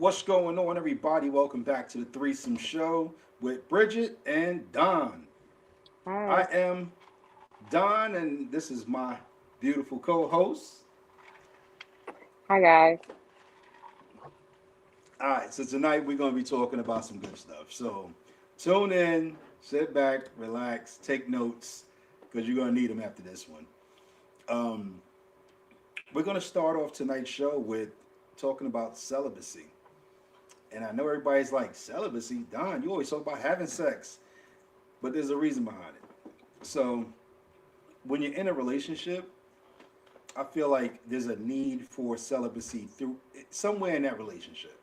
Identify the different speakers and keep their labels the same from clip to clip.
Speaker 1: What's going on, everybody? Welcome back to the Threesome Show with Bridget and Don. I
Speaker 2: Hi.
Speaker 1: am Don, and this is my beautiful co host.
Speaker 2: Hi, guys.
Speaker 1: All right, so tonight we're going to be talking about some good stuff. So tune in, sit back, relax, take notes, because you're going to need them after this one. Um, we're going to start off tonight's show with talking about celibacy. And I know everybody's like, celibacy? Don, you always talk about having sex, but there's a reason behind it. So when you're in a relationship, I feel like there's a need for celibacy through somewhere in that relationship,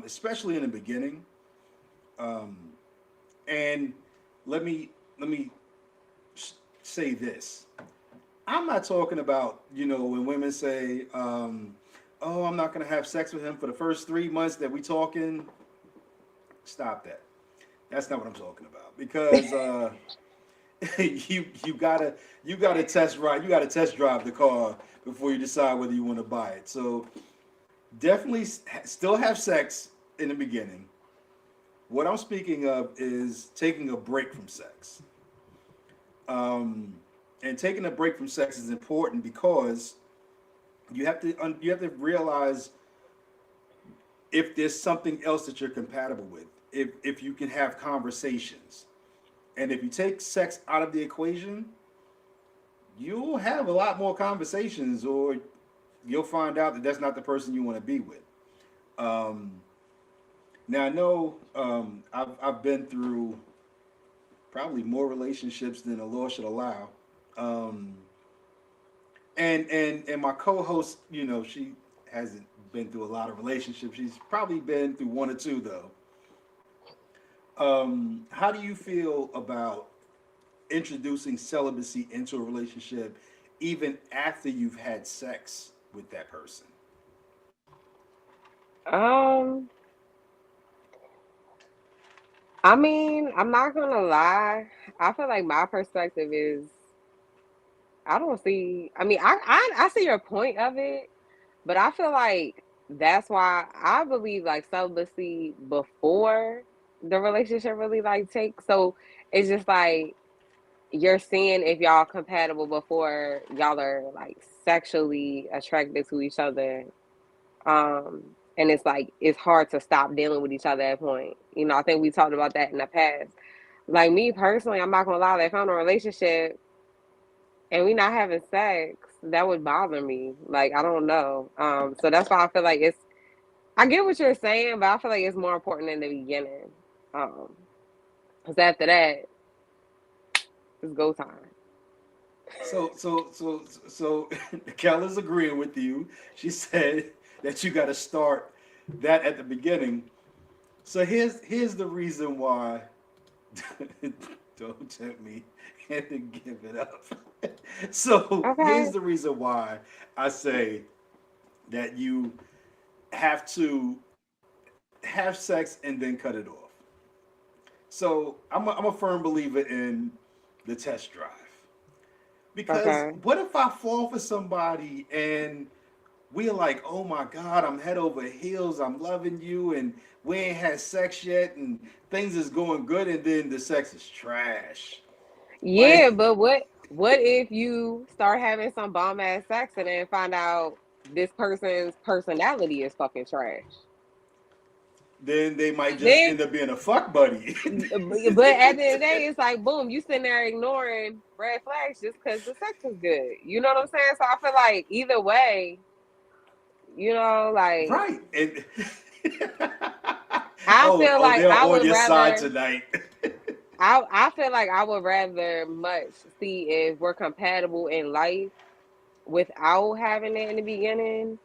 Speaker 1: especially in the beginning. Um, and let me say this: I'm not talking about when women say, "Oh, I'm not going to have sex with him for the first 3 months that we talking." Stop that. That's not what I'm talking about because you gotta test ride. You gotta test drive the car before you decide whether you want to buy it. So definitely still have sex in the beginning. What I'm speaking of is taking a break from sex. Um, and taking a break from sex is important because you have to realize if there's something else that you're compatible with. If you can have conversations, and if you take sex out of the equation, you'll have a lot more conversations, or you'll find out that that's not the person you want to be with. Um, Now I know I've been through probably more relationships than the law should allow, um, and my co-host, she hasn't been through a lot of relationships. She's probably been through one or two though. How do you feel about introducing celibacy into a relationship, even after you've had sex with that person?
Speaker 2: Um, I mean, I'm not gonna lie. I feel like my perspective is I don't see. I mean, I see your point of it, but I feel like that's why I believe like celibacy before the relationship really like takes. So it's just like you're seeing if y'all compatible before y'all are like sexually attracted to each other. And it's like it's hard to stop dealing with each other at that point. I think we talked about that in the past. Like me personally, I'm not gonna lie, like, if I'm in a relationship and we not having sex, that would bother me. Like, I don't know. So that's why I feel like I get what you're saying, but I feel like it's more important in the beginning. Um, because after that, it's go time.
Speaker 1: So Keller's agreeing with you. She said that you got to start that at the beginning. So here's the reason why. Don't tempt me and give it up. So
Speaker 2: Okay.
Speaker 1: here's the reason why I say that you have to have sex and then cut it off. So I'm a firm believer in the test drive. Because
Speaker 2: Okay.
Speaker 1: what if I fall for somebody and we're like, oh my God, I'm head over heels, I'm loving you, and we ain't had sex yet, and things is going good, and then the sex is trash.
Speaker 2: Yeah,
Speaker 1: Like,
Speaker 2: but what if you start having some bomb ass sex and then find out this person's personality is fucking trash?
Speaker 1: then they might just
Speaker 2: Then,
Speaker 1: end up being a fuck buddy.
Speaker 2: but at the end of the day, it's like boom, you sitting there ignoring red flags just because the sex is good. You know what I'm saying? So I feel like either way, like
Speaker 1: Right. And
Speaker 2: I
Speaker 1: oh,
Speaker 2: feel
Speaker 1: oh,
Speaker 2: like
Speaker 1: they're
Speaker 2: I
Speaker 1: on
Speaker 2: would
Speaker 1: your side
Speaker 2: rather
Speaker 1: tonight.
Speaker 2: I feel like I would rather much see if we're compatible in life without having it in the beginning.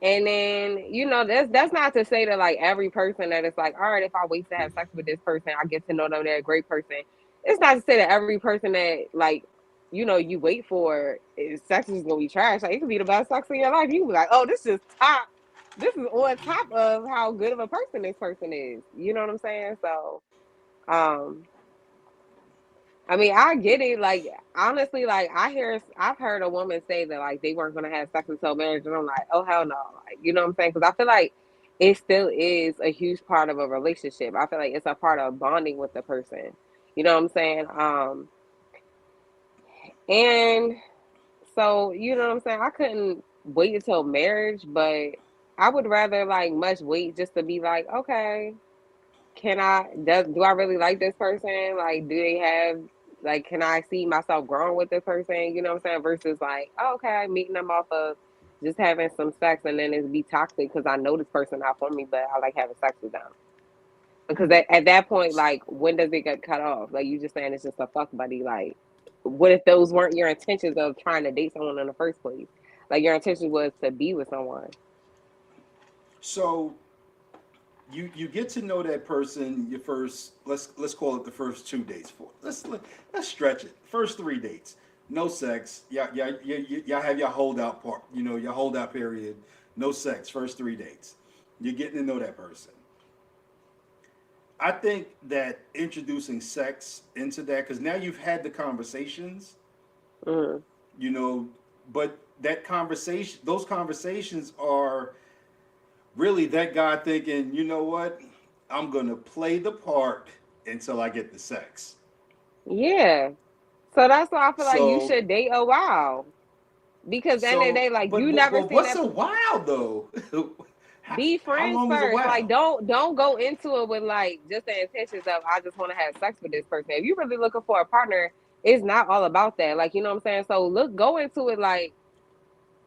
Speaker 2: And then, that's not to say that like every person that is like, all right, if I wait to have sex with this person, I get to know them, they're a great person. It's not to say that every person that like, you wait for sex is gonna be trash. Like it could be the best sex in your life. You can be like, oh, this is top. This is on top of how good of a person this person is. You know what I'm saying? So, um, I mean, I get it. Like, honestly, like I've heard a woman say that like they weren't gonna have sex until marriage, and I'm like, oh hell no, like, you know what I'm saying? Because I feel like it still is a huge part of a relationship. I feel like it's a part of bonding with the person. You know what I'm saying? And so you know what I'm saying? I couldn't wait until marriage, but I would rather like much wait just to be like, okay, do I really like this person? Like, do they have like can I see myself growing with this person? You know what I'm saying? Versus like, oh, okay, meeting them off of just having some sex and then it's be toxic because I know this person not for me, but I like having sex with them. Because at that point, like, when does it get cut off? Like you just saying it's just a fuck buddy. Like, what if those weren't your intentions of trying to date someone in the first place? Like your intention was to be with someone.
Speaker 1: So you get to know that person your first, let's call it the first 2 dates. For let's stretch it, first 3 dates, no sex. Y'all have your holdout part, your holdout period. No sex, first 3 dates. You're getting to know that person. I think that introducing sex into that, because now you've had the conversations,
Speaker 2: Mm.
Speaker 1: you know but those conversations are really that guy thinking, you know what, I'm gonna play the part until I get the sex.
Speaker 2: Yeah. So that's why I feel like you
Speaker 1: So
Speaker 2: should date a while. Because at the end of the day, like
Speaker 1: but
Speaker 2: you never seen
Speaker 1: what's
Speaker 2: that.
Speaker 1: a while though?
Speaker 2: Be
Speaker 1: how
Speaker 2: friends
Speaker 1: long is a
Speaker 2: first. Like
Speaker 1: while?
Speaker 2: don't go into it with like just the intentions of I just want to have sex with this person. If you're really looking for a partner, it's not all about that. Like you know what I'm saying. So go into it like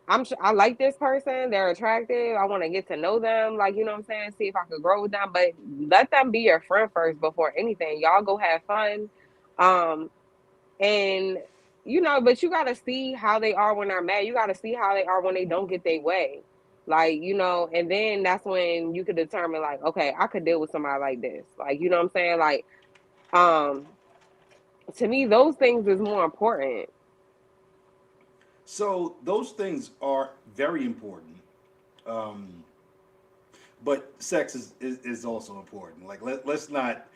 Speaker 2: I like this person. They're attractive. I want to get to know them. Like you know what I'm saying. See if I could grow with them. But let them be your friend first before anything. Y'all go have fun. Um, and but you gotta see how they are when they're mad. You gotta see how they are when they don't get their way. Like, and then that's when you could determine like, okay, I could deal with somebody like this. Like, you know what I'm saying? Like, um, to me, those things is more important.
Speaker 1: So those things are very important. um but sex is also important. Like let's not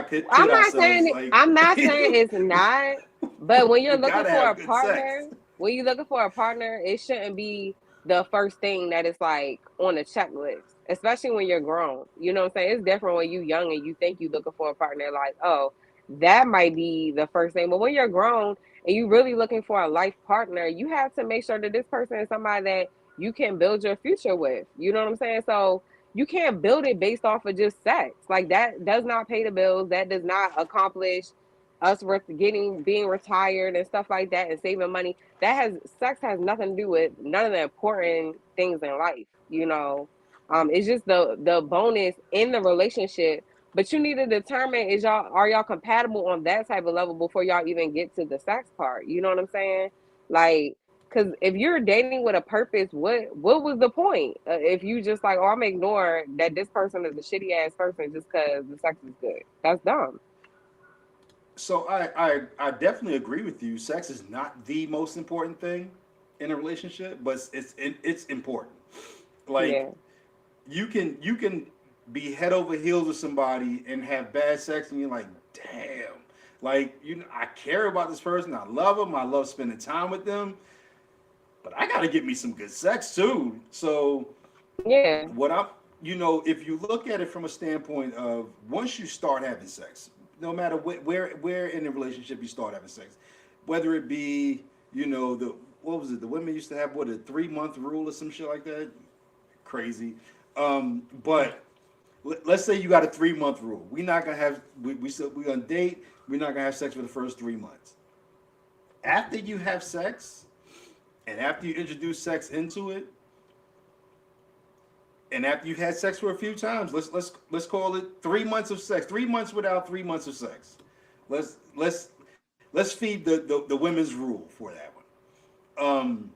Speaker 1: kid ourselves. Like
Speaker 2: I'm not saying
Speaker 1: you
Speaker 2: it's not, but when you're looking
Speaker 1: gotta
Speaker 2: for
Speaker 1: have
Speaker 2: a
Speaker 1: good sex.
Speaker 2: partner, it shouldn't be the first thing that is like on the checklist, especially when you're grown. You know what I'm saying? It's different when you're young and you think you're looking for a partner, like, oh, that might be the first thing. But when you're grown and you really looking for a life partner, you have to make sure that this person is somebody that you can build your future with. You know what I'm saying? So you can't build it based off of just sex. Like that does not pay the bills. That does not accomplish us getting being retired and stuff like that and saving money. That has sex has nothing to do with none of the important things in life. It's just the bonus in the relationship. But you need to determine is y'all are y'all compatible on that type of level before y'all even get to the sex part. You know what I'm saying? Like because if you're dating with a purpose, what was the point? If you just like, oh, I'm ignore that this person is a shitty ass person just because the sex is good. That's dumb.
Speaker 1: So I definitely agree with you. Sex is not the most important thing in a relationship, but it's important. Like
Speaker 2: Yeah.
Speaker 1: you can be head over heels with somebody and have bad sex, and you're like, damn. Like I care about this person. I love them. I love spending time with them. But I gotta get me some good sex too. So
Speaker 2: Yeah.
Speaker 1: what I'm, if you look at it from a standpoint of once you start having sex, no matter where in the relationship you start having sex, whether it be, the what was it? The women used to have what, a 3 month rule or some shit like that. Crazy. But let's say you got a 3 month rule. We're not gonna have we're gonna date. We're not gonna have sex for the first 3 months. After you have sex, and after you introduce sex into it, and after you've had sex for a few times, let's call it 3 months of sex. 3 months without 3 months of sex. Let's feed the women's rule for that one.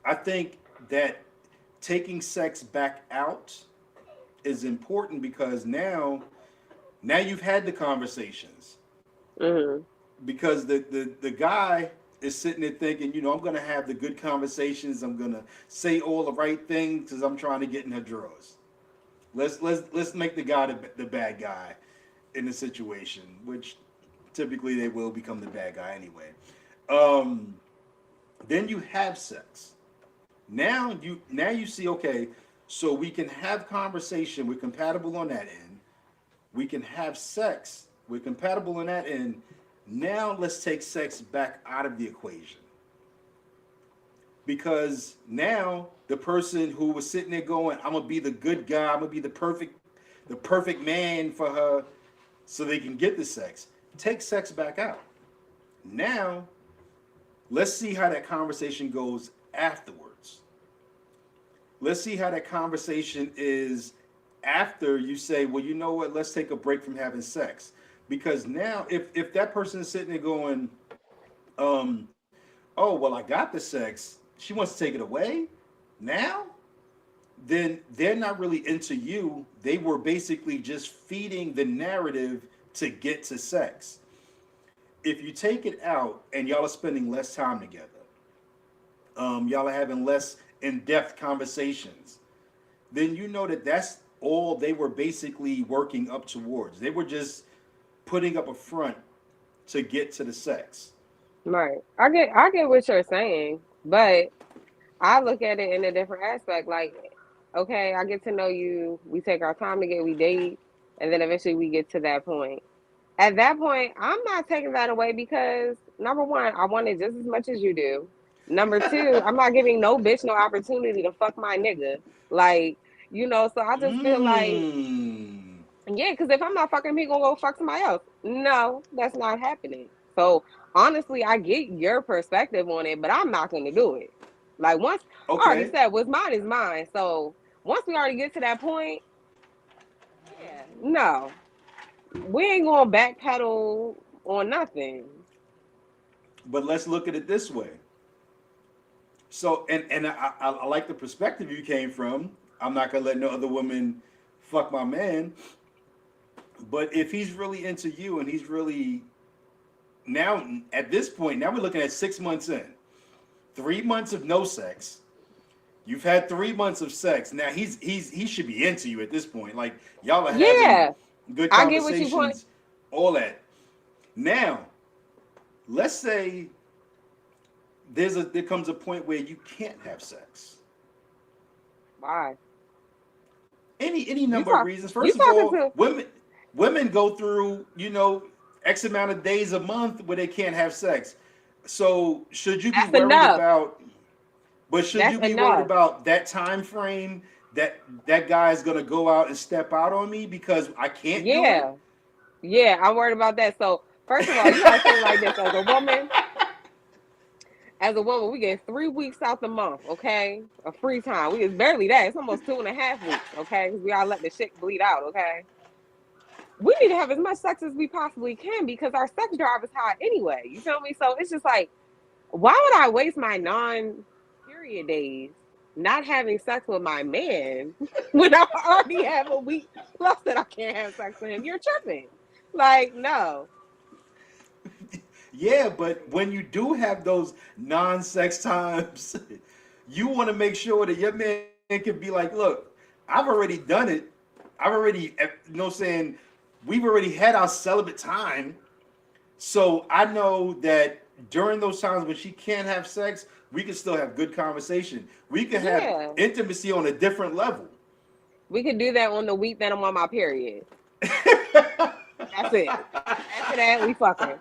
Speaker 1: I think that taking sex back out is important because now you've had the conversations.
Speaker 2: Hmm.
Speaker 1: Because the guy is sitting there thinking, I'm gonna have the good conversations. I'm gonna say all the right things because I'm trying to get in her drawers. Let's make the guy the bad guy in the situation, which typically they will become the bad guy anyway. Um, then you have sex. Now you see, okay, So we can have conversation. We're compatible on that end. We can have sex. We're compatible on that end. Now let's take sex back out of the equation. Because now the person who was sitting there going, I'm gonna be the good guy, I'm gonna be the perfect man for her so they can get the sex. Take sex back out. Now, let's see how that conversation goes afterwards. Let's see how that conversation is after you say, well, you know what, let's take a break from having sex. Because now if that person is sitting there going, oh, well, I got the sex, she wants to take it away now, then they're not really into you. They were basically just feeding the narrative to get to sex. If you take it out and y'all are spending less time together, y'all are having less in-depth conversations, then you know that that's all they were basically working up towards. They were just putting up a front to get to the sex.
Speaker 2: Right. I get what you're saying, but I look at it in a different aspect. Like, okay, I get to know you, we take our time together, we date, and then eventually we get to that point. At that point, I'm not taking that away because number one, I want it just as much as you do. Number two, I'm not giving no bitch no opportunity to fuck my nigga. Like, so I just feel like,
Speaker 1: Mmm.
Speaker 2: yeah, because if I'm not fucking him, he gonna go fuck somebody else. No, that's not happening. So honestly, I get your perspective on it, but I'm not gonna do it. Like once I already
Speaker 1: Okay.
Speaker 2: said what's mine is mine. So once we already get to that point, yeah, no. We ain't gonna backpedal on nothing.
Speaker 1: But let's look at it this way. So, and I like the perspective you came from. I'm not gonna let no other woman fuck my man. But if he's really into you and he's really now at this point, now we're looking at 6 months in, 3 months of no sex. You've had 3 months of sex. Now he should be into you at this point. Like y'all are having
Speaker 2: Yeah,
Speaker 1: good
Speaker 2: I get what you point.
Speaker 1: conversations, all that. Now, let's say there comes a point where you can't have sex.
Speaker 2: Why?
Speaker 1: Any
Speaker 2: You
Speaker 1: number of
Speaker 2: talk.
Speaker 1: reasons.
Speaker 2: You
Speaker 1: First of
Speaker 2: talking
Speaker 1: all,
Speaker 2: to?
Speaker 1: women go through X amount of days a month where they can't have sex. So should you be
Speaker 2: That's
Speaker 1: worried
Speaker 2: enough.
Speaker 1: about? But should
Speaker 2: That's
Speaker 1: you be worried
Speaker 2: enough.
Speaker 1: about that time frame that guy is gonna go out and step out on me because I can't do it?
Speaker 2: Yeah, yeah. I'm worried about that. So first of all, you gotta think like this: as a woman, we get 3 weeks out the month, okay, of free time. We It's barely that. It's almost 2.5 weeks, okay, because we all let the shit bleed out, okay. We need to have as much sex as we possibly can because our sex drive is high anyway. You feel me? So it's just like, why would I waste my non-period days not having sex with my man when I already have a week plus that I can't have sex with him? You're tripping. Like, no.
Speaker 1: Yeah, but when you do have those non-sex times, you want to make sure that your man can be like, look, I've already done it. I've already, saying we've already had our celibate time. So I know that during those times when she can't have sex, we can still have good conversation. We can have
Speaker 2: Yeah.
Speaker 1: intimacy on a different level.
Speaker 2: We could do that on the week that I'm on my period. That's it. After that, we fucking.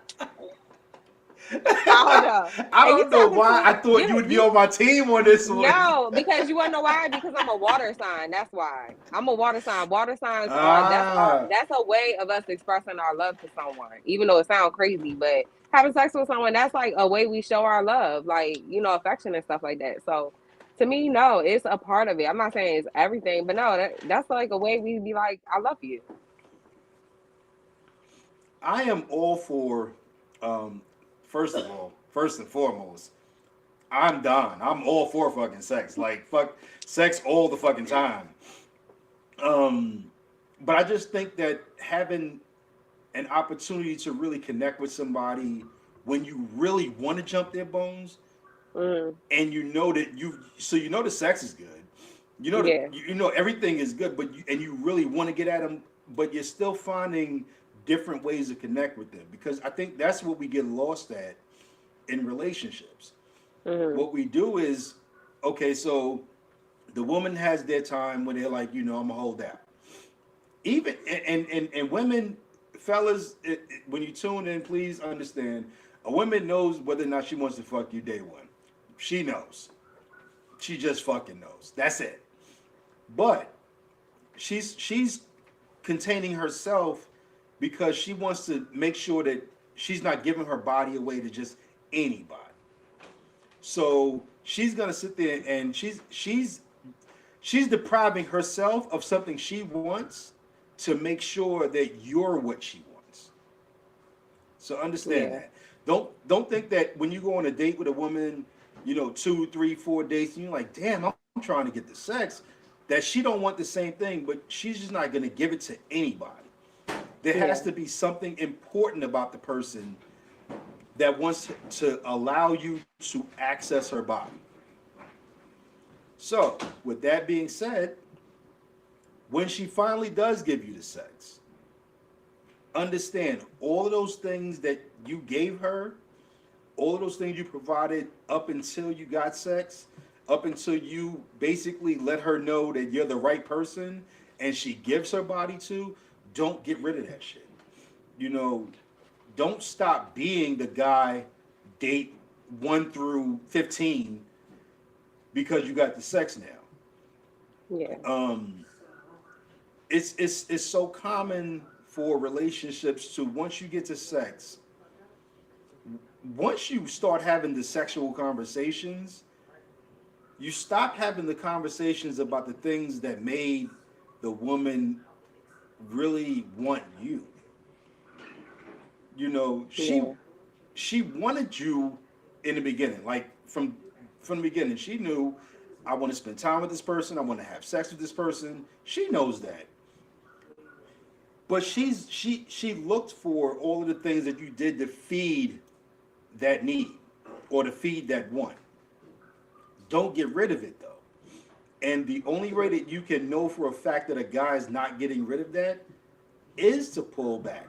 Speaker 2: Hold up.
Speaker 1: I
Speaker 2: And you
Speaker 1: don't know
Speaker 2: talking
Speaker 1: why
Speaker 2: to
Speaker 1: I thought you
Speaker 2: you
Speaker 1: would be
Speaker 2: you
Speaker 1: on my team on this one.
Speaker 2: no, because you wanna know why? Because I'm a water sign. That's why. I'm a water sign. Water signs are
Speaker 1: Ah,
Speaker 2: that's a way of us expressing our love to someone. Even though it sounds crazy, but having sex with someone, that's like a way we show our love, like, affection and stuff like that. So to me, no, it's a part of it. I'm not saying it's everything, but no, that's like a way we be like, I love you.
Speaker 1: I am all for, um, first of all, first and foremost, I'm done. I'm all for fucking sex. Like, fuck sex all the fucking time. Um, but I just think that having an opportunity to really connect with somebody when you really want to jump their bones
Speaker 2: Mm,
Speaker 1: and you know the sex is good.
Speaker 2: yeah.
Speaker 1: You know everything is good, but you really want to get at them, but you're still finding different ways to connect with them because I think that's what we get lost at in relationships.
Speaker 2: Mm,
Speaker 1: What we do is, okay, so The woman has their time when they're like, I'm gonna hold out. Even and women, fellas, when you tune in, please understand, a woman knows whether or not she wants to fuck you day one. She knows. She just fucking knows. That's it. But she's containing herself because she wants to make sure that she's not giving her body away to just anybody. So she's gonna sit there and she's depriving herself of something she wants to make sure that you're what she wants. So understand
Speaker 2: Yeah.
Speaker 1: that. Don't think that when you go on a date with a woman, 2, 3, 4 dates, and you're like, damn, I'm trying to get the sex, that she don't want the same thing, but she's just not gonna give it to anybody. There has
Speaker 2: Yeah.
Speaker 1: to be something important about the person that wants to allow you to access her body. So, with that being said, when she finally does give you the sex, understand all of those things that you gave her, all of those things you provided up until you got sex, up until you basically let her know that you're the right person and she gives her body to, don't get rid of that shit. You know, don't stop being the guy date 1 through 15 because you got the sex now.
Speaker 2: Yeah.
Speaker 1: Um, it's so common for relationships to, once you get to sex, once you start having the sexual conversations, you stop having the conversations about the things that made the woman really want you. You know,
Speaker 2: Yeah.
Speaker 1: she wanted you in the beginning, like from the beginning. She knew, I want to spend time with this person, I want to have sex with this person. She knows that. But she looked for all of the things that you did to feed that need or to feed that want. Don't get rid of it though. And the only way that you can know for a fact that a guy is not getting rid of that is to pull back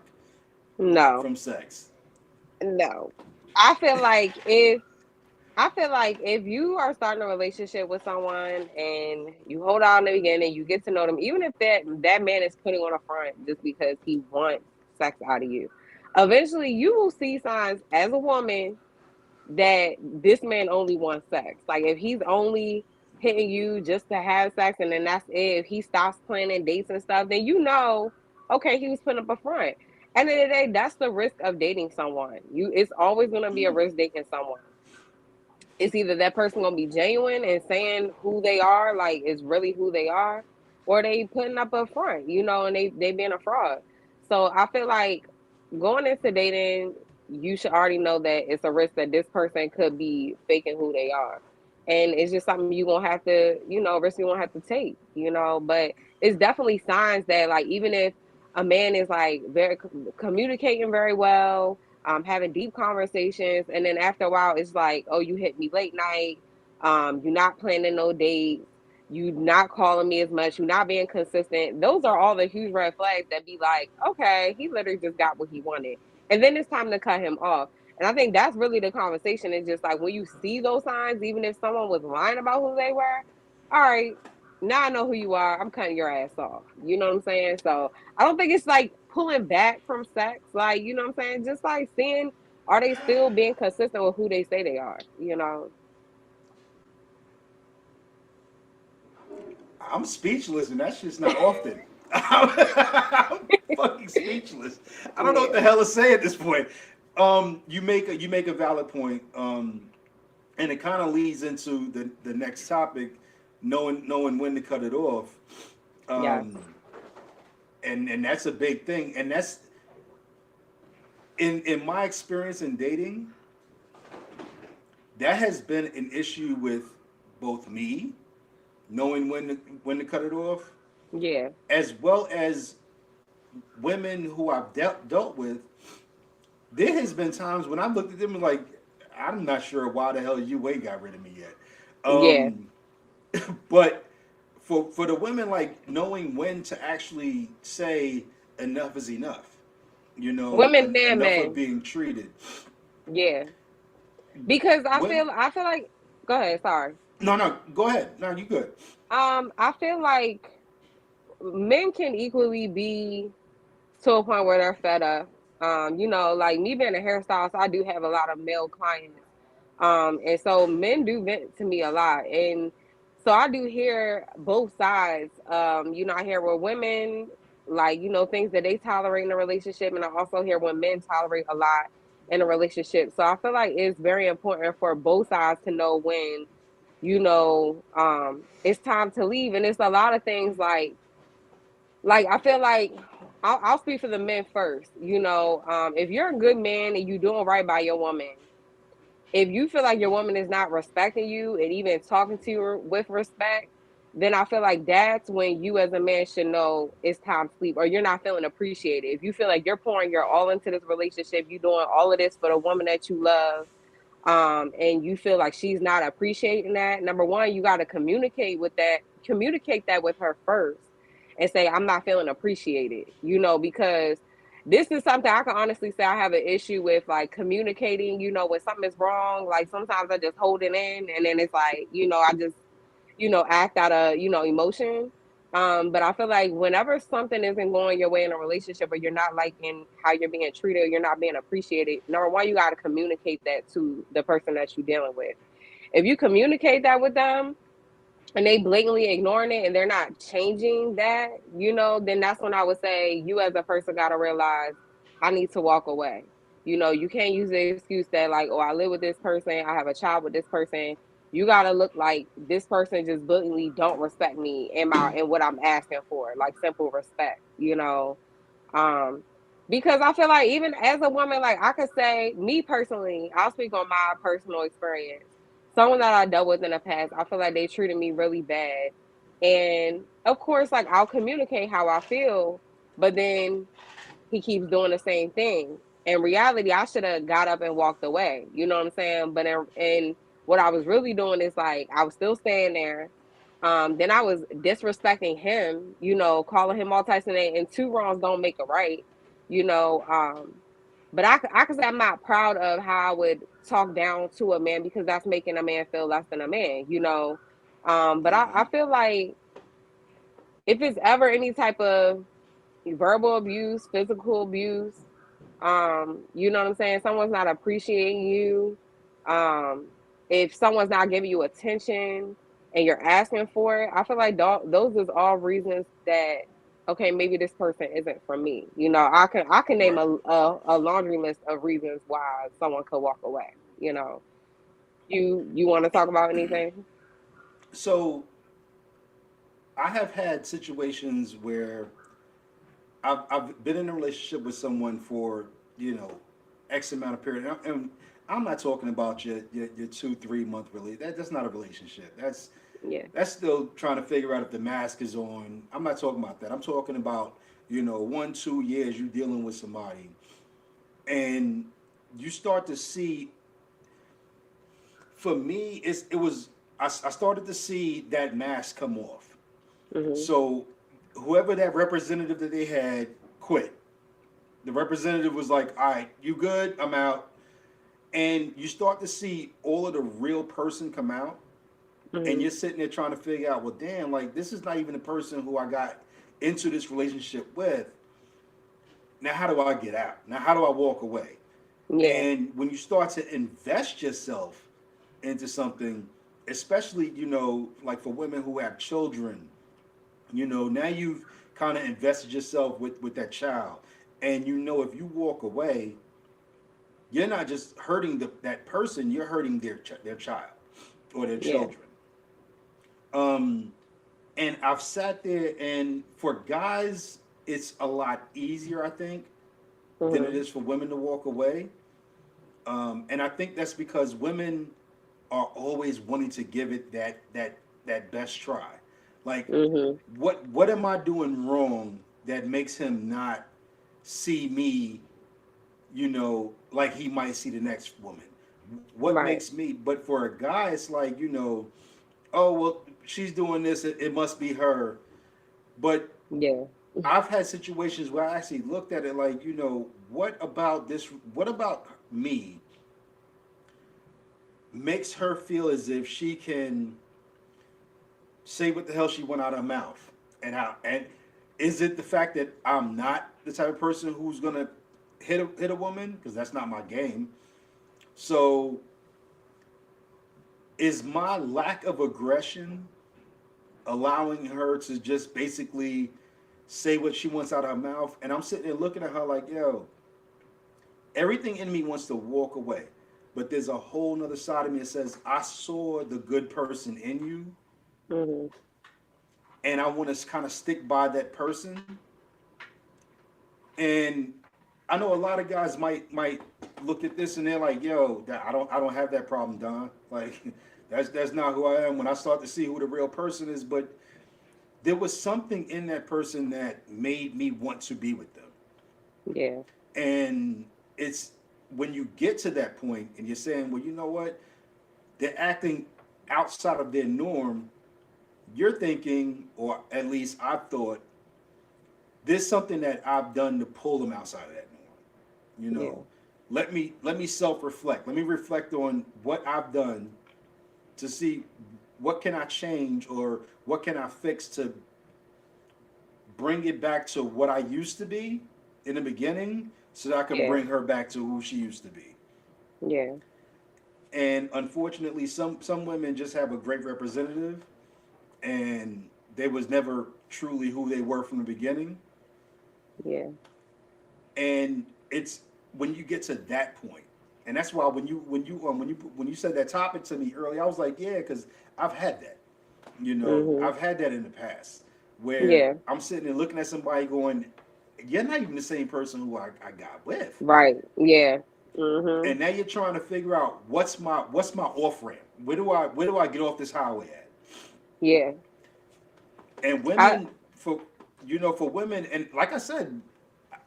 Speaker 2: No.
Speaker 1: from sex.
Speaker 2: No. I feel like if I feel like if you are starting a relationship with someone and you hold on in the beginning, you get to know them, even if that man is putting on a front just because he wants sex out of you, eventually you will see signs as a woman that this man only wants sex. Like if he's only hitting you just to have sex and then that's it, if he stops planning dates and stuff, then okay, he was putting up a front. End of the day, that's the risk of dating someone. It's always gonna be a risk dating someone. It's either that person gonna be genuine and saying who they are, like is really who they are, or they putting up a front, and they being a fraud. So I feel like going into dating, you should already know that it's a risk that this person could be faking who they are, and it's just something you gonna have to, risk you gonna have to take, But it's definitely signs that like even if a man is like very communicating very well, having deep conversations, and then after a while, it's like, oh, you hit me late night. You're not planning no dates. You not calling me as much. You're not being consistent. Those are all the huge red flags that be like, okay, he literally just got what he wanted, and then it's time to cut him off. And I think that's really the conversation. It's just like when you see those signs, even if someone was lying about who they were, all right, now I know who you are. I'm cutting your ass off. You know what I'm saying? So I don't think it's like pulling back from sex. Like, you know what I'm saying? Just like seeing, are they still being consistent with who they say they are?
Speaker 1: I'm speechless, and that's just not often. I'm fucking speechless. I don't know what
Speaker 2: Yeah.
Speaker 1: the hell to say at this point. You make a valid point, and it kind of leads into the next topic, knowing when to cut it off,
Speaker 2: Yes.
Speaker 1: um, and that's a big thing, and that's in my experience in dating, that has been an issue with both me knowing when to cut it off,
Speaker 2: Yeah.
Speaker 1: as well as women who I've dealt with. There has been times when I looked at them and like, I'm not sure why the hell you ain't got rid of me yet.
Speaker 2: Yeah.
Speaker 1: Um, but for the women, like knowing when to actually say enough is enough,
Speaker 2: Women and
Speaker 1: enough of
Speaker 2: men.
Speaker 1: being treated.
Speaker 2: Yeah. Because I
Speaker 1: When
Speaker 2: feel I feel like, go ahead, sorry.
Speaker 1: No, no, go ahead. No, you good.
Speaker 2: I feel like men can equally be to a point where they're fed up. Like me being a hairstylist, I do have a lot of male clients. And so men do vent to me a lot. And so I do hear both sides. I hear where women like, things that they tolerate in a relationship. And I also hear when men tolerate a lot in a relationship. So I feel like it's very important for both sides to know when, it's time to leave. And it's a lot of things like I feel like I'll speak for the men first. If you're a good man and you're doing right by your woman, if you feel like your woman is not respecting you and even talking to you with respect, then I feel like that's when you as a man should know it's time to sleep, or you're not feeling appreciated. If you feel like you're pouring your all into this relationship, you're doing all of this for the woman that you love, and you feel like she's not appreciating that, number one, you got to communicate that with her first and say, I'm not feeling appreciated, because this is something I can honestly say I have an issue with, like communicating, when something is wrong. Like sometimes I just hold it in and then it's like, I just, act out of, emotion. But I feel like whenever something isn't going your way in a relationship, or you're not liking how you're being treated, or you're not being appreciated, number one, you got to communicate that to the person that you're dealing with. If you communicate that with them and they blatantly ignoring it and they're not changing that, then that's when I would say you as a person got to realize I need to walk away. You can't use the excuse that like, oh, I live with this person, I have a child with this person. You got to look like this person just blatantly don't respect me and what I'm asking for, like simple respect, um, because I feel like even as a woman, like I could say, me personally, I'll speak on my personal experience. Someone that I dealt with in the past, I feel like they treated me really bad. And of course, like I'll communicate how I feel, but then he keeps doing the same thing. In reality, I should have got up and walked away. You know what I'm saying? But in what I was really doing is like I was still staying there. Then I was disrespecting him, calling him all types of names, and two wrongs don't make a right, you know. But I could say I'm not proud of how I would talk down to a man because that's making a man feel less than a man. But I feel like if it's ever any type of verbal abuse, physical abuse, you know what I'm saying? Someone's not appreciating you. Um, if someone's not giving you attention and you're asking for it, I feel like those is all reasons that okay, maybe this person isn't for me. I can name
Speaker 1: Right.
Speaker 2: a laundry list of reasons why someone could walk away. You want to talk about anything?
Speaker 1: So I have had situations where I've been in a relationship with someone for you know X amount of period, and I'm not talking about your 2 3 month relationship. That's not a relationship.
Speaker 2: Yeah.
Speaker 1: That's still trying to figure out if the mask is on. I'm not talking about that. I'm talking about 1 2 years you dealing with somebody, and you start to see. For me, it was I started to see that mask come off.
Speaker 2: Mhm.
Speaker 1: So whoever that representative that they had quit. The representative was like, "All right, you good? I'm out." And you start to see all of the real person come out, and you're
Speaker 2: Mhm.
Speaker 1: sitting there trying to figure out, well, damn, like this is not even the person who I got into this relationship with. Now, how do I get out? Now, how do I walk away?
Speaker 2: Yeah.
Speaker 1: And when you start to invest yourself into something, especially like for women who have children, now you've kind of invested yourself with that child, and if you walk away, you're not just hurting that person, you're hurting their child or their
Speaker 2: Yeah.
Speaker 1: children. um and I've sat there, and for guys it's a lot easier, I think, than it
Speaker 2: Mhm.
Speaker 1: is for women to walk away. And I think that's because women are always wanting to give it that best try. Like,
Speaker 2: Mhm.
Speaker 1: what am I doing wrong that makes him not see me, like he might see the next woman? What
Speaker 2: Right.
Speaker 1: makes me? But for a guy, it's like, oh well, she's doing this, it must be her. But
Speaker 2: Yeah.
Speaker 1: I've had situations where I actually looked at it like, what about this? What about me makes her feel as if she can? say what the hell she went out of her mouth, and is it the fact that I'm not the type of person who's gonna hit a woman because that's not my game? So is my lack of aggression allowing her to just basically say what she wants out of her mouth? And I'm sitting there looking at her like, yo, everything in me wants to walk away. But there's a whole nother side of me that says, I saw the good person in you,
Speaker 2: Hmm.
Speaker 1: and I want to kind of stick by that person. And I know a lot of guys might look at this and they're like, yo, I don't have that problem, Don. Like that's not who I am when I start to see who the real person is. But there was something in that person that made me want to be with them.
Speaker 2: Yeah.
Speaker 1: And it's when you get to that point and you're saying, well, you know what? They're acting outside of their norm. You're thinking, or at least I've thought, there's something that I've done to pull them outside of that norm. You
Speaker 2: Yeah.
Speaker 1: know, let me self-reflect. Let me reflect on what I've done to see what can I change or what can I fix to bring it back to what I used to be in the beginning so that I can
Speaker 2: Yeah.
Speaker 1: bring her back to who she used to be.
Speaker 2: Yeah.
Speaker 1: And unfortunately, some women just have a great representative, and they was never truly who they were from the beginning.
Speaker 2: Yeah.
Speaker 1: And it's when you get to that point, and that's why when you said that topic to me earlier, I was like, yeah, because I've had that. You know,
Speaker 2: Hmm.
Speaker 1: I've had that in the past where
Speaker 2: Yeah.
Speaker 1: I'm sitting there looking at somebody going, you're not even the same person who I got with.
Speaker 2: Right. Yeah. Hmm.
Speaker 1: And now you're trying to figure out what's my off ramp. Where do I get off this highway at?
Speaker 2: Yeah.
Speaker 1: And
Speaker 2: I
Speaker 1: women for women, and like I said,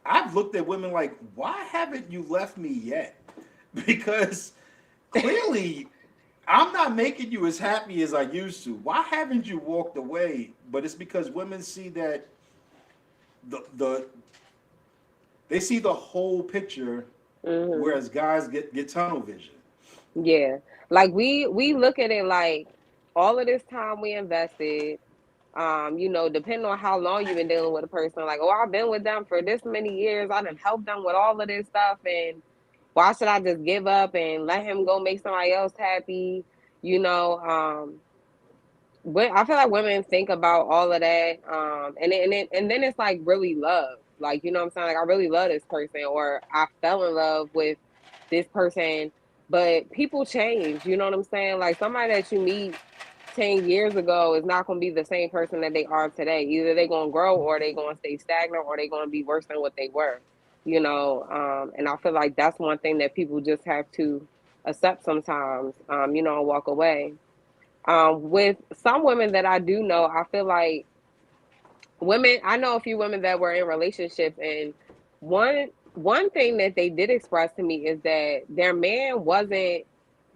Speaker 1: I've looked at women like, why haven't you left me yet? Because clearly I'm not making you as happy as I used to. Why haven't you walked away? But it's because women see that the they see the whole picture,
Speaker 2: hmm
Speaker 1: whereas guys get tunnel vision.
Speaker 2: Yeah. Like we look at it like all of this time we invested, depending on how long you've been dealing with a person, like, oh, I've been with them for this many years, I done helped them with all of this stuff, and why should I just give up and let him go make somebody else happy? You know, when I feel like women think about all of that, and then it's like really love, like what I'm saying, like I really love this person, or I fell in love with this person, but people change. You know what I'm saying? Like somebody that you meet 10 years ago is not going to be the same person that they are today. Either they're going to grow, or they're going to stay stagnant, or they're going to be worse than what they were. And I feel like that's one thing that people just have to accept sometimes. And walk away. With some women that I do know, I feel like I know a few women that were in relationships, and one thing that they did express to me is that their man wasn't,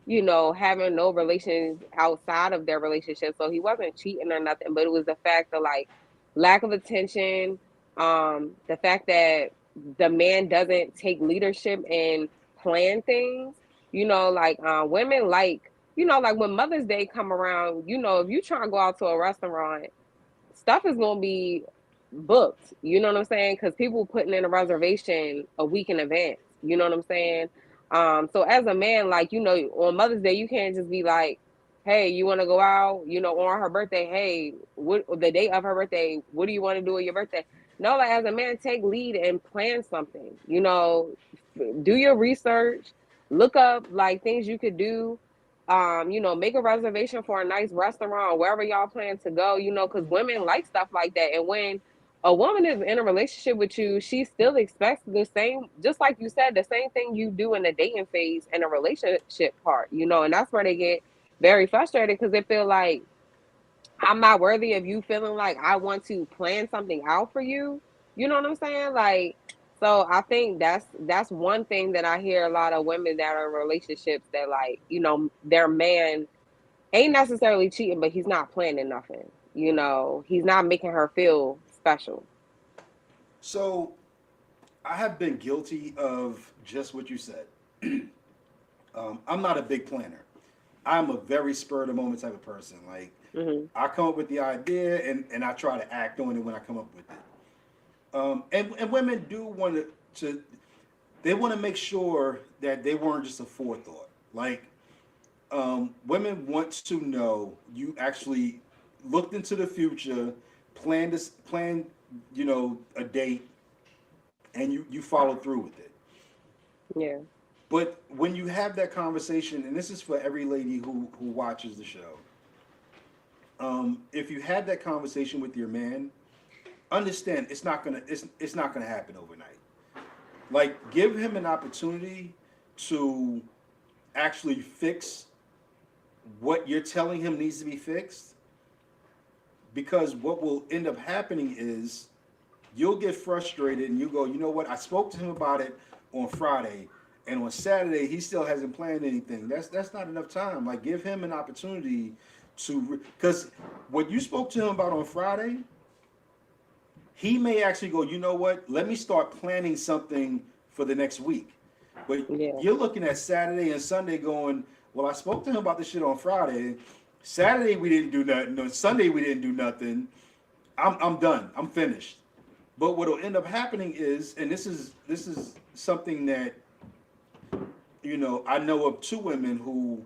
Speaker 2: having no relations outside of their relationship. So he wasn't cheating or nothing, but it was the fact of like lack of attention, the fact that the man doesn't take leadership and plan things. Like women like, like when Mother's Day come around, if you try to go out to a restaurant, stuff is gonna be booked. You know what I'm saying? Because people putting in a reservation a week in advance. You know what I'm saying? So as a man, like on Mother's Day, you can't just be like, "Hey, you want to go out?" On her birthday, "Hey, what the day of her birthday? What do you want to do on your birthday?" No, like as a man, take lead and plan something. Do your research, look up like things you could do, make a reservation for a nice restaurant wherever y'all plan to go, because women like stuff like that. And when a woman is in a relationship with you, she still expects the same, just like you said, the same thing you do in the dating phase and a relationship part, and that's where they get very frustrated because they feel like I'm not worthy of you feeling like I want to plan something out for you. You know what I'm saying? Like, so I think that's one thing that I hear a lot of women that are in relationships that like, their man ain't necessarily cheating, but he's not planning nothing. He's not making her feel special.
Speaker 1: So I have been guilty of just what you said. I'm not a big planner. I'm a very spur of the moment type of person. Like
Speaker 2: Mhm.
Speaker 1: I come up with the idea and I try to act on it when I come up with it. And women do want to they want to make sure that they weren't just a forethought. Like women want to know you actually looked into the future, planned a date, and you followed through with it.
Speaker 2: Yeah.
Speaker 1: But when you have that conversation, and this is for every lady who watches the show, if you have that conversation with your man, understand it's not gonna happen overnight. Like give him an opportunity to actually fix what you're telling him needs to be fixed, because what will end up happening is you'll get frustrated and you go, you know what, I spoke to him about it on Friday, and on Saturday he still hasn't planned anything. That's not enough time. Like give him an opportunity to, because what you spoke to him about on Friday, he may actually go, you know what, let me start planning something for the next week. But
Speaker 2: Yeah.
Speaker 1: you're looking at Saturday and Sunday going, well, I spoke to him about this shit on Friday. Saturday we didn't do nothing. No, Sunday we didn't do nothing. I'm done. I'm finished. But what will end up happening is, and this is something that I know of two women who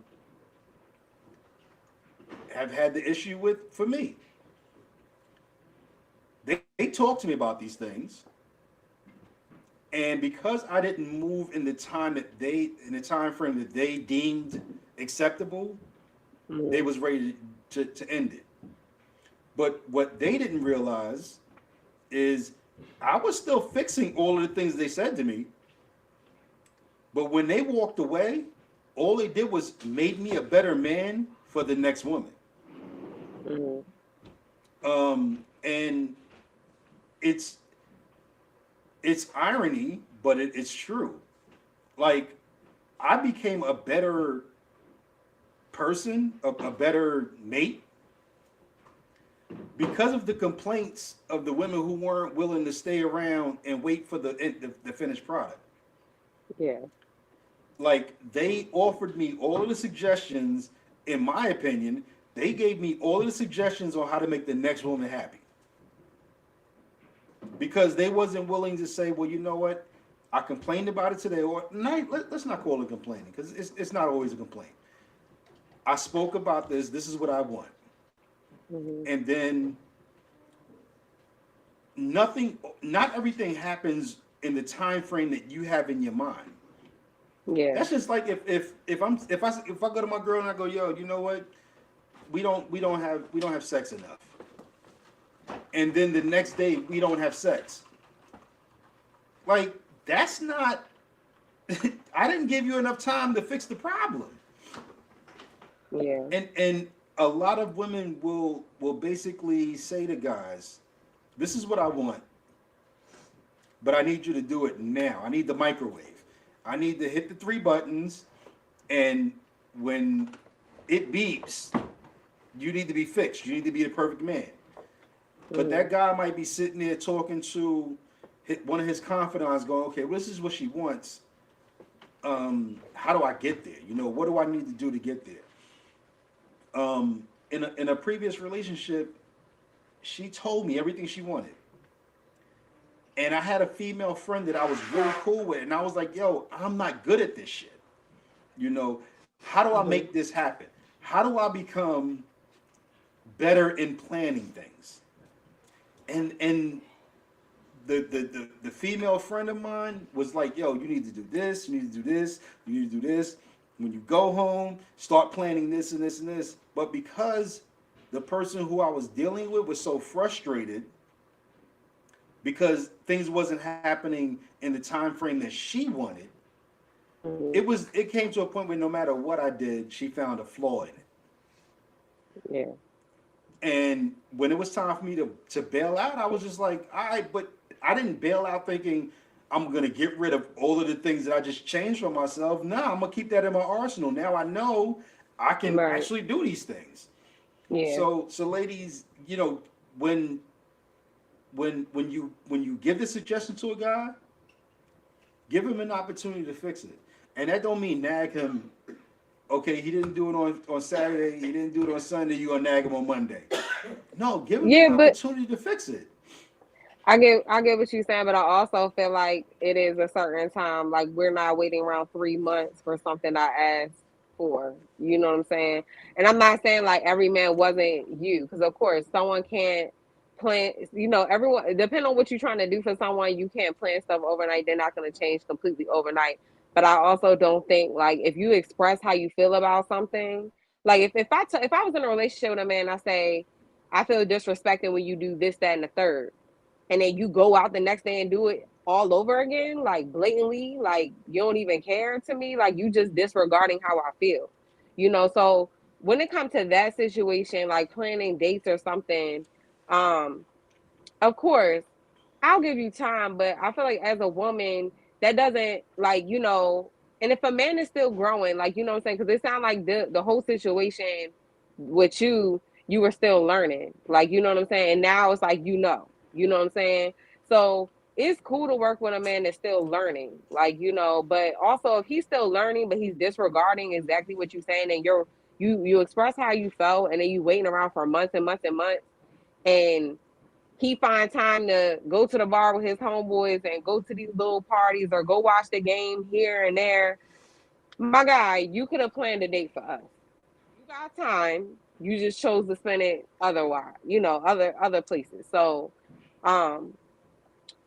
Speaker 1: have had the issue with. For me, they talk to me about these things, and because I didn't move in the time frame that they deemed acceptable, they
Speaker 2: Mhm.
Speaker 1: was ready to end it. But what they didn't realize is I was still fixing all of the things they said to me. But when they walked away, all they did was made me a better man for the next woman.
Speaker 2: Mhm.
Speaker 1: And it's it's irony, but it's true. Like I became a better person, a better mate, because of the complaints of the women who weren't willing to stay around and wait for the finished product.
Speaker 2: Yeah.
Speaker 1: Like they offered me all of the suggestions. In my opinion, they gave me all of the suggestions on how to make the next woman happy, because they wasn't willing to say, well, you know what, I complained about it today, or let's not call it complaining, because it's not always a complaint. I spoke about this. This is what I want.
Speaker 2: Mhm.
Speaker 1: And then nothing, not everything happens in the time frame that you have in your mind.
Speaker 2: Yeah.
Speaker 1: That's just like if I go to my girl and I go, yo, you know what, we don't have sex enough, and then the next day we don't have sex. Like that's not. I didn't give you enough time to fix the problem.
Speaker 2: Yeah.
Speaker 1: And a lot of women will basically say to guys, this is what I want, but I need you to do it now. I need the microwave. I need to hit the three buttons, and when it beeps, you need to be fixed. You need to be the perfect man. But that
Speaker 2: Mhm.
Speaker 1: guy might be sitting there talking to one of his confidants, going, "Okay, well, this is what she wants. How do I get there? What do I need to do to get there?" In a previous relationship, she told me everything she wanted, and I had a female friend that I was really cool with, and I was like, "Yo, I'm not good at this shit. How do I make
Speaker 2: Mhm.
Speaker 1: this happen? How do I become better in planning things?" And the female friend of mine was like, "Yo, you need to do this, you need to do this, you need to do this. When you go home, start planning this and this and this." But because the person who I was dealing with was so frustrated because things wasn't happening in the time frame that she wanted,
Speaker 2: Mhm.
Speaker 1: it came to a point where no matter what I did, she found a flaw in it.
Speaker 2: Yeah.
Speaker 1: And when it was time for me to bail out, I was just like, all right, but I didn't bail out thinking I'm gonna get rid of all of the things that I just changed for myself. No, I'm gonna keep that in my arsenal. Now I know I can
Speaker 2: Right.
Speaker 1: actually do these things.
Speaker 2: Yeah.
Speaker 1: So ladies, when when you give the suggestion to a guy, give him an opportunity to fix it. And that don't mean nag him Okay, he didn't do it on Saturday. He didn't do it on Sunday. You gonna nag him on Monday? No, give him the
Speaker 2: Yeah, but
Speaker 1: opportunity to fix it.
Speaker 2: I get what you're saying, but I also feel like it is a certain time. Like we're not waiting around 3 months for something I asked for. You know what I'm saying? And I'm not saying like every man wasn't you, because of course someone can't plan. You know, everyone depending on what you're trying to do for someone, you can't plan stuff overnight. They're not going to change completely overnight. But I also don't think like if you express how you feel about something, like if I was in a relationship with a man, I say I feel disrespected when you do this, that, and the third, and then you go out the next day and do it all over again, like blatantly, like you don't even care to me, like you just disregarding how I feel, you know. So when it comes to that situation, like planning dates or something, um, of course, I'll give you time, but I feel like as a woman, that doesn't like, you know, and if a man is still growing, like, you know what I'm saying? Because it sounds like the whole situation with you were still learning. Like, you know what I'm saying? And now it's like, you know what I'm saying? So it's cool to work with a man that's still learning, like, you know, but also if he's still learning, but he's disregarding exactly what you're saying, and you express how you felt, and then you waiting around for months and months and months, and he find time to go to the bar with his homeboys and go to these little parties or go watch the game here and there. My guy, you could have planned a date for us. You got time. You just chose to spend it otherwise, you know, other places. So um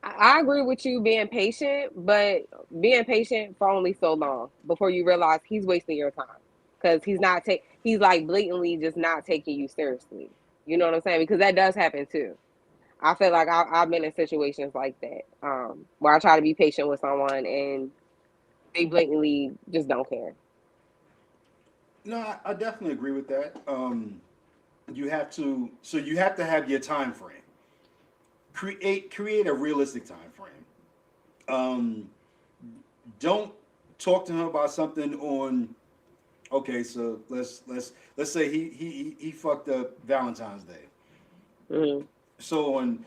Speaker 2: I agree with you being patient, but being patient for only so long before you realize he's wasting your time. Cause he's like blatantly just not taking you seriously. You know what I'm saying? Because that does happen too. I feel like I've been in situations like that, where I try to be patient with someone and they blatantly just don't care.
Speaker 1: No, I definitely agree with that. You have to have your time frame. Create a realistic time frame. Um, don't talk to him about something on. Okay, so let's say he fucked up Valentine's Day.
Speaker 2: Hmm.
Speaker 1: So on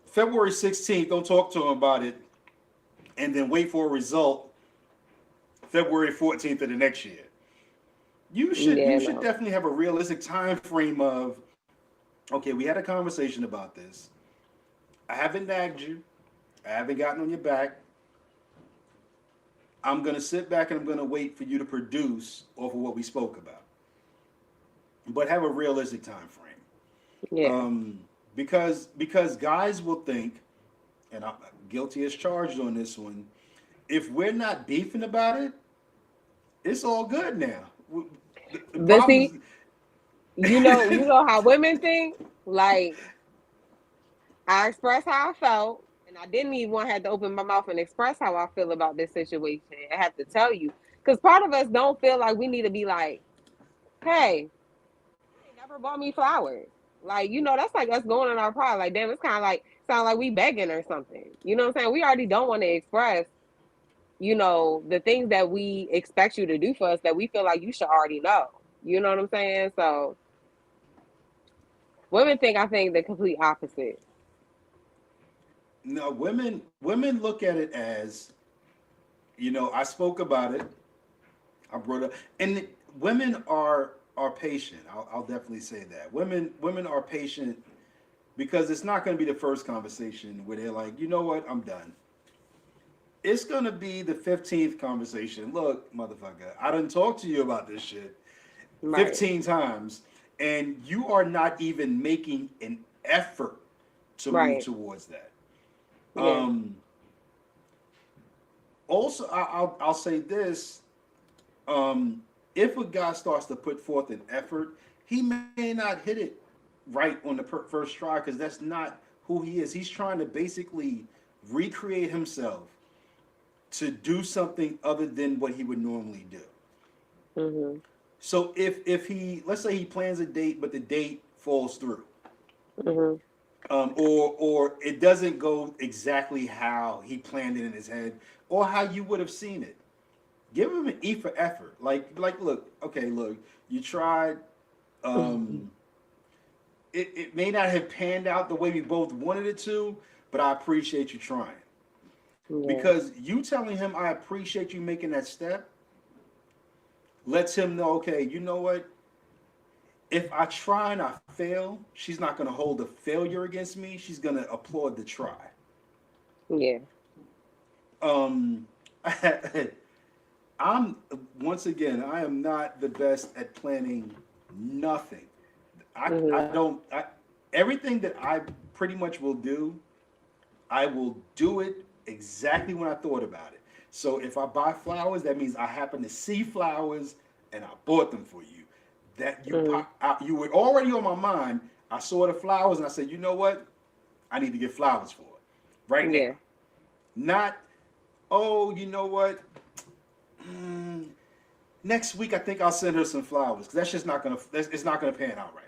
Speaker 1: February 16th, don't talk to him about it, and then wait for a result February 14th of the next year.
Speaker 2: Yeah,
Speaker 1: You should
Speaker 2: no.
Speaker 1: definitely have a realistic time frame of, okay, we had a conversation about this. I haven't nagged you. I haven't gotten on your back. I'm gonna sit back and I'm gonna wait for you to produce off of what we spoke about. But have a realistic time frame.
Speaker 2: Yeah.
Speaker 1: Because guys will think, and I'm guilty as charged on this one, if we're not beefing about it, it's all good now. The
Speaker 2: But
Speaker 1: problem
Speaker 2: see, you know how women think. Like I expressed how I felt, and I didn't even want to have to open my mouth and express how I feel about this situation. I have to tell you, because part of us don't feel like we need to be like, hey, you ain't never bought me flowers. Like, you know, that's like us going in our pride. Like, damn, it's kind of like sound like we begging or something. You know what I'm saying? We already don't want to express, you know, the things that we expect you to do for us that we feel like you should already know. You know what I'm saying? So women think I think the complete opposite.
Speaker 1: no, women look at it as, I spoke about it. I brought up, and women are patient. I'll definitely say that women are patient because it's not going to be the first conversation where they're like, you know what, I'm done. It's going to be the 15th conversation. Look, motherfucker, I didn't talk to you about this shit
Speaker 2: Right.
Speaker 1: 15 times, and you are not even making an effort to move
Speaker 2: Right.
Speaker 1: towards that.
Speaker 2: Yeah.
Speaker 1: Um, Also, I'll say this: if a guy starts to put forth an effort, he may not hit it right on the first try because that's not who he is. He's trying to basically recreate himself to do something other than what he would normally do.
Speaker 2: Mhm.
Speaker 1: So if he, let's say he plans a date, but the date falls through,
Speaker 2: Mhm.
Speaker 1: or it doesn't go exactly how he planned it in his head, or how you would have seen it. Give him an E for effort. Look, okay, look, you tried. Um, it may not have panned out the way we both wanted it to, but I appreciate you trying.
Speaker 2: Yeah.
Speaker 1: Because you telling him I appreciate you making that step lets him know, okay, you know what? If I try and I fail, she's not going to hold the failure against me. She's going to applaud the try.
Speaker 2: Yeah.
Speaker 1: Um, I'm once again, I am not the best at planning nothing. I
Speaker 2: Mhm.
Speaker 1: don't. Everything that I pretty much will do, I will do it exactly when I thought about it. So if I buy flowers, that means I happen to see flowers and I bought them for you. That you
Speaker 2: Mhm.
Speaker 1: pop out, you were already on my mind. I saw the flowers and I said, you know what? I need to get flowers for it right now.
Speaker 2: Yeah.
Speaker 1: Not, oh, you know what? Mm, next week I think I'll send her some flowers because that's just not gonna. It's not gonna pan out right.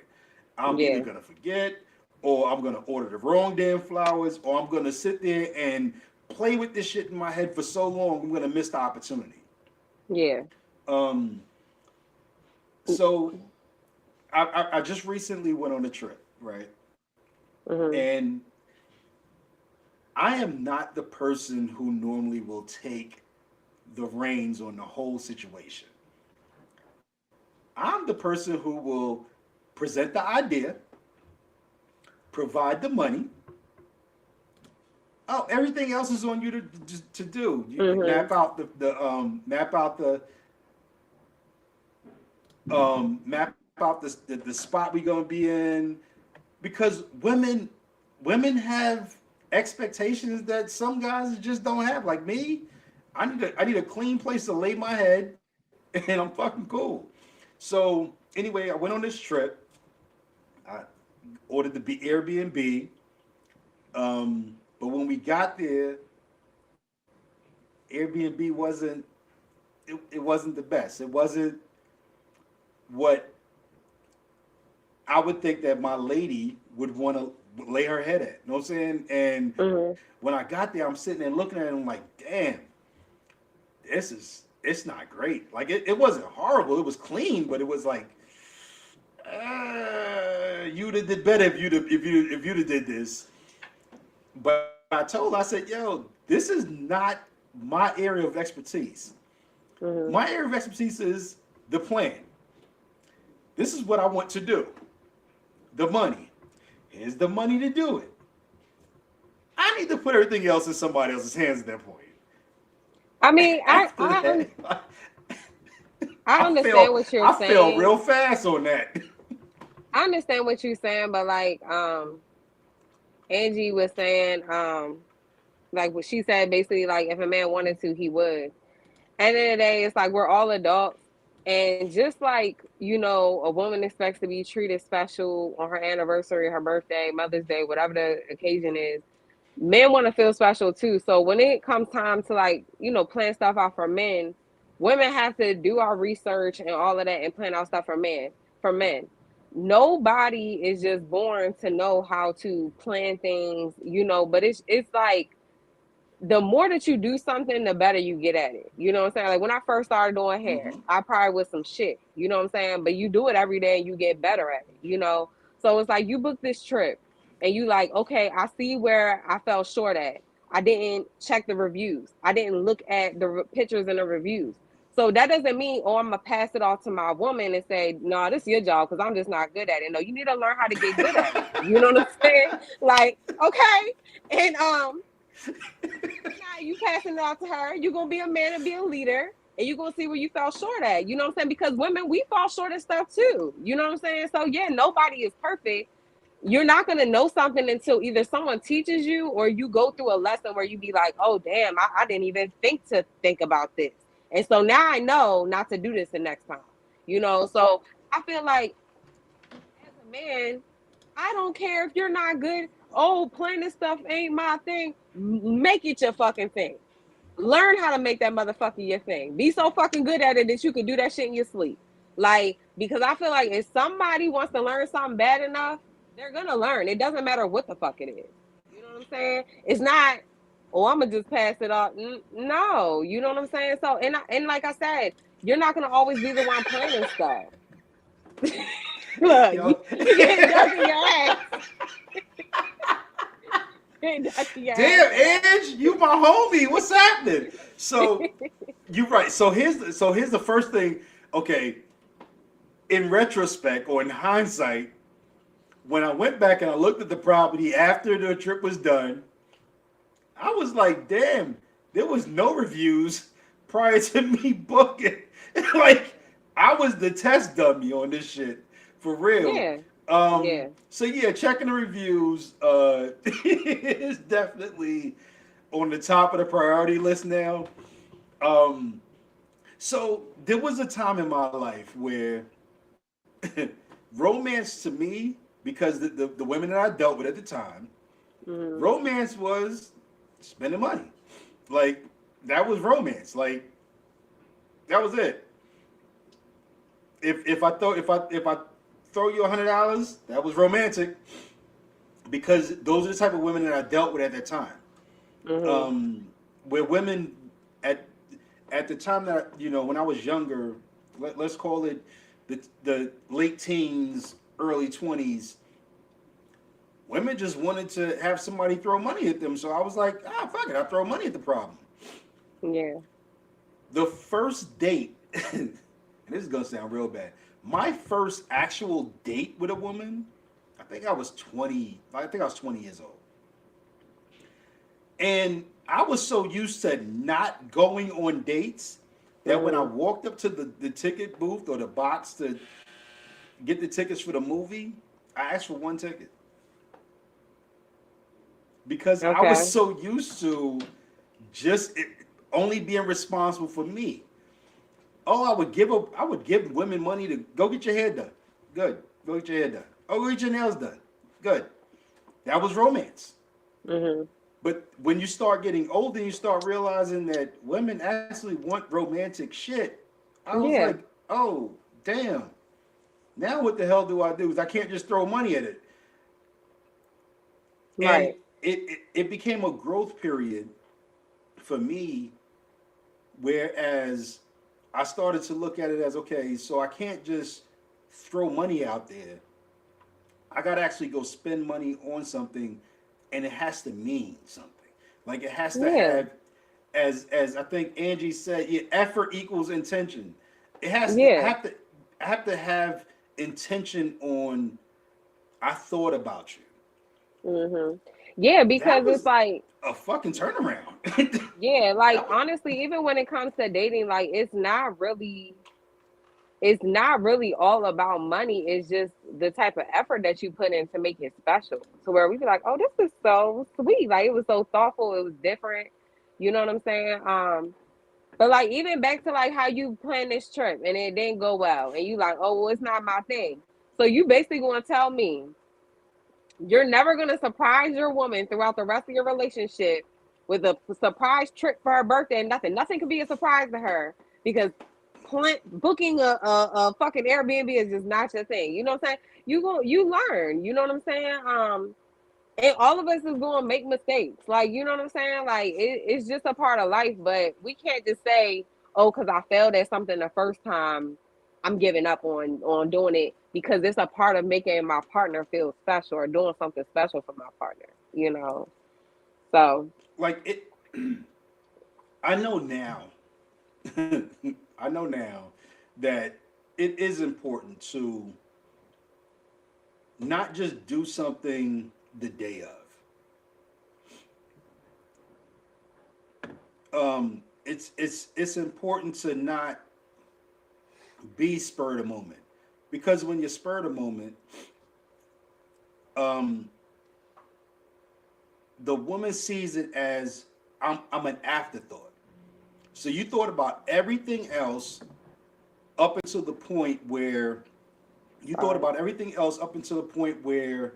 Speaker 1: I'm either
Speaker 2: Yeah.
Speaker 1: gonna forget, or I'm gonna order the wrong damn flowers, or I'm gonna sit there and play with this shit in my head for so long I'm gonna miss the opportunity.
Speaker 2: Yeah.
Speaker 1: Um, so I just recently went on a trip, right?
Speaker 2: Mhm.
Speaker 1: And I am not the person who normally will take the reins on the whole situation. I'm the person who will present the idea, provide the money. Oh, everything else is on you to do. You
Speaker 2: Mhm.
Speaker 1: map out the spot we gonna be in, because women have expectations that some guys just don't have. Like me, I need a clean place to lay my head, and I'm fucking cool. So anyway, I went on this trip. I ordered the Airbnb. But when we got there, Airbnb it wasn't the best. It wasn't what I would think that my lady would want to lay her head at. You know what I'm saying? And
Speaker 2: Mhm.
Speaker 1: when I got there, I'm sitting there looking at it and I'm like, damn, it's not great. Like it wasn't horrible. It was clean, but it was like, you'd have did better if you'd have did this. But I told her, I said, yo, this is not my area of expertise.
Speaker 2: Mhm.
Speaker 1: My area of expertise is the plan. This is what I want to do. The money. Here's the money to do it. I need to put everything else in somebody else's hands at that point.
Speaker 2: I mean,
Speaker 1: After that,
Speaker 2: I understand what you're
Speaker 1: I fell
Speaker 2: saying.
Speaker 1: real fast on that.
Speaker 2: I understand what you're saying, but like Angie was saying, like what she said, basically like if a man wanted to, he would. At the end of the day, it's like we're all adults. And just like, a woman expects to be treated special on her anniversary, her birthday, Mother's Day, whatever the occasion is, men want to feel special too. So when it comes time to like, plan stuff out for men, women have to do our research and all of that and plan out stuff for men. Nobody is just born to know how to plan things, but it's like the more that you do something, the better you get at it. You know what I'm saying? Like when I first started doing hair,
Speaker 1: Mm-hmm.
Speaker 2: I probably was some shit. You know what I'm saying? But you do it every day and you get better at it. So it's like you book this trip and you like, okay, I see where I fell short at. I didn't check the reviews. I didn't look at the pictures and the reviews. So that doesn't mean, oh, I'm gonna pass it off to my woman and say, no, this is your job because I'm just not good at it. No, you need to learn how to get good at it. You know what I'm saying? Like, okay. And now you passing it off to her. You're gonna be a man and be a leader, and you're gonna see where you fell short at. You know what I'm saying? Because women, we fall short of stuff too. You know what I'm saying? So yeah, nobody is perfect. You're not gonna know something until either someone teaches you or you go through a lesson where you be like, oh damn, I didn't even think about this. And so now I know not to do this the next time. So I feel like as a man, I don't care if you're not good. Oh, planning stuff ain't my thing. Make it your fucking thing. Learn how to make that motherfucker your thing. Be so fucking good at it that you can do that shit in your sleep. Like, because I feel like if somebody wants to learn something bad enough, they're gonna learn. It doesn't matter what the fuck it is. You know what I'm saying? It's not, oh, I'm gonna just pass it off. No, you know what I'm saying? So, and like I said, you're not gonna always be the one planning stuff. Look, you,
Speaker 1: Yo.
Speaker 2: you getting dug in your ass. Getting dug in your ass
Speaker 1: Damn,
Speaker 2: for that.
Speaker 1: Edge, you my homie. What's happening? So you're right. So here's the first thing. okay, in retrospect or in hindsight, when I went back and I looked at the property after the trip was done, I was like, damn, there was no reviews prior to me booking. Like, I was the test dummy on this shit for real.
Speaker 2: Yeah. Yeah.
Speaker 1: So yeah, checking the reviews is definitely on the top of the priority list now. Um, so there was a time in my life where romance to me, because the women that I dealt with at the time,
Speaker 2: Mhm.
Speaker 1: romance was spending money. Like that was romance. Like that was it. If I throw you $100, that was romantic because those are the type of women that I dealt with at that time.
Speaker 2: Mhm.
Speaker 1: Um, where women at at the time that when I was younger, let's call it the late teens, early 20s, women just wanted to have somebody throw money at them. So I was like, fuck it, I throw money at the problem.
Speaker 2: Yeah.
Speaker 1: The first date, and this is gonna sound real bad. My first actual date with a woman, I think I was 20. I think I was 20 years old, and I was so used to not going on dates that when I
Speaker 2: Mhm.
Speaker 1: walked up to the ticket booth or the box to get the tickets for the movie, I asked for one ticket because I was
Speaker 2: Okay.
Speaker 1: so used to just only being responsible for me. Oh, I would give women money to go get your hair done. Good. Go get your hair done. Oh, go get your nails done. Good. That was romance.
Speaker 2: Mhm.
Speaker 1: But when you start getting older, you start realizing that women actually want romantic shit. I was
Speaker 2: Yeah.
Speaker 1: like, oh, damn. Now what the hell do I do? Is I can't just throw money at it. And
Speaker 2: Right.
Speaker 1: it became a growth period for me, whereas I started to look at it as, okay, so I can't just throw money out there. I got to actually go spend money on something, and it has to mean something. Like it has to
Speaker 2: Yeah.
Speaker 1: have, as I think Angie said, yeah, effort equals intention. It has to
Speaker 2: Yeah.
Speaker 1: I have to have intention on. I thought about you.
Speaker 2: Mhm. Yeah,
Speaker 1: That
Speaker 2: because it's
Speaker 1: was
Speaker 2: like,
Speaker 1: a fucking turnaround.
Speaker 2: yeah, like
Speaker 1: That was
Speaker 2: honestly, even when it comes to dating, like it's not really all about money. It's just the type of effort that you put in to make it special. To where we be like, oh, this is so sweet. Like it was so thoughtful. It was different. You know what I'm saying? But like even back to like how you plan this trip and it didn't go well, and you like, oh, well, it's not my thing. So you basically going to tell me you're never going to surprise your woman throughout the rest of your relationship with a surprise trip for her birthday and nothing. Nothing could be a surprise to her because booking a fucking Airbnb is just not your thing. You know what I'm saying? You learn. You know what I'm saying? And all of us is going to make mistakes. Like, you know what I'm saying? Like, it's just a part of life, but we can't just say, oh, because I failed at something the first time, I'm giving up on doing it because it's a part of making my partner feel special or doing something special for my partner, you know? So,
Speaker 1: like it. I know now. I know now that it is important to not just do something the day of. It's important to not be spur of the moment, because when you're spur of the moment, um, the woman sees it as I'm an afterthought. So you thought about everything else up until the point where you thought
Speaker 2: right.
Speaker 1: about everything else up until the point where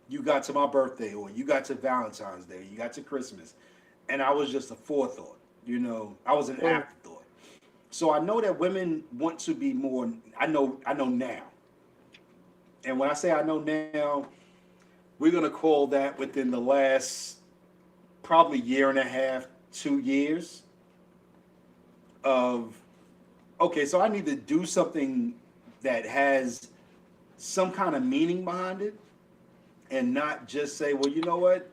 Speaker 1: you got to my birthday or you got to Valentine's Day, you got to Christmas, and I was just a forethought. I was an
Speaker 2: Mm,
Speaker 1: afterthought. So I know that women want to be more. I know now, and when I say I know now, we're gonna call that within the last probably year and a half, 2 years of, okay, so I need to do something that has some kind of meaning behind it, and not just say, well, you know what?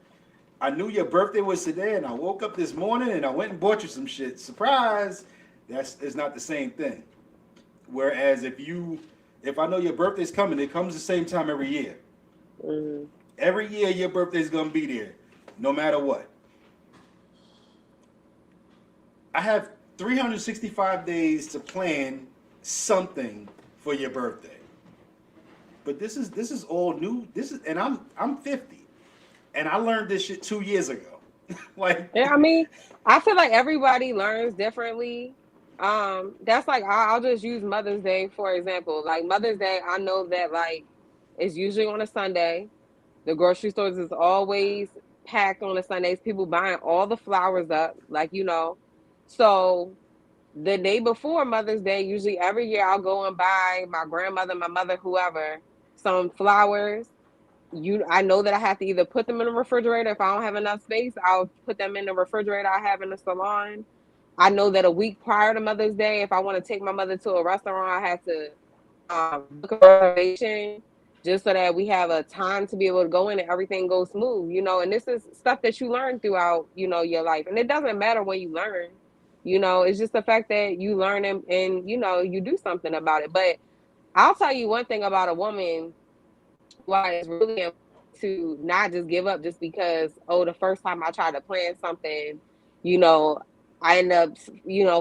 Speaker 1: I knew your birthday was today, and I woke up this morning and I went and bought you some shit. Surprise! That's it's not the same thing. Whereas if I know your birthday's coming, it comes the same time every year.
Speaker 2: Hmm.
Speaker 1: Every year your birthday's gonna be there, no matter what. I have 365 days to plan something for your birthday. But this is all new. This is and I'm 50, and I learned this shit 2 years ago. Like,
Speaker 2: Yeah, I mean, I feel like everybody learns differently. That's like I'll just use Mother's Day for example. Like Mother's Day, I know that like it's usually on a Sunday. The grocery stores is always packed on the Sundays. People buying all the flowers up, like So the day before Mother's Day, usually every year I'll go and buy my grandmother, my mother, whoever, some flowers. I know that I have to either put them in the refrigerator. If I don't have enough space, I'll put them in the refrigerator I have in the salon. I know that a week prior to Mother's Day, if I want to take my mother to a restaurant, I have to book a reservation just so that we have a time to be able to go in and everything goes smooth, and this is stuff that you learn throughout, your life. And it doesn't matter when you learn, it's just the fact that you learn and you do something about it. But I'll tell you one thing about a woman, why it's really important to not just give up just because, oh, the first time I tried to plan something, you know, I end up,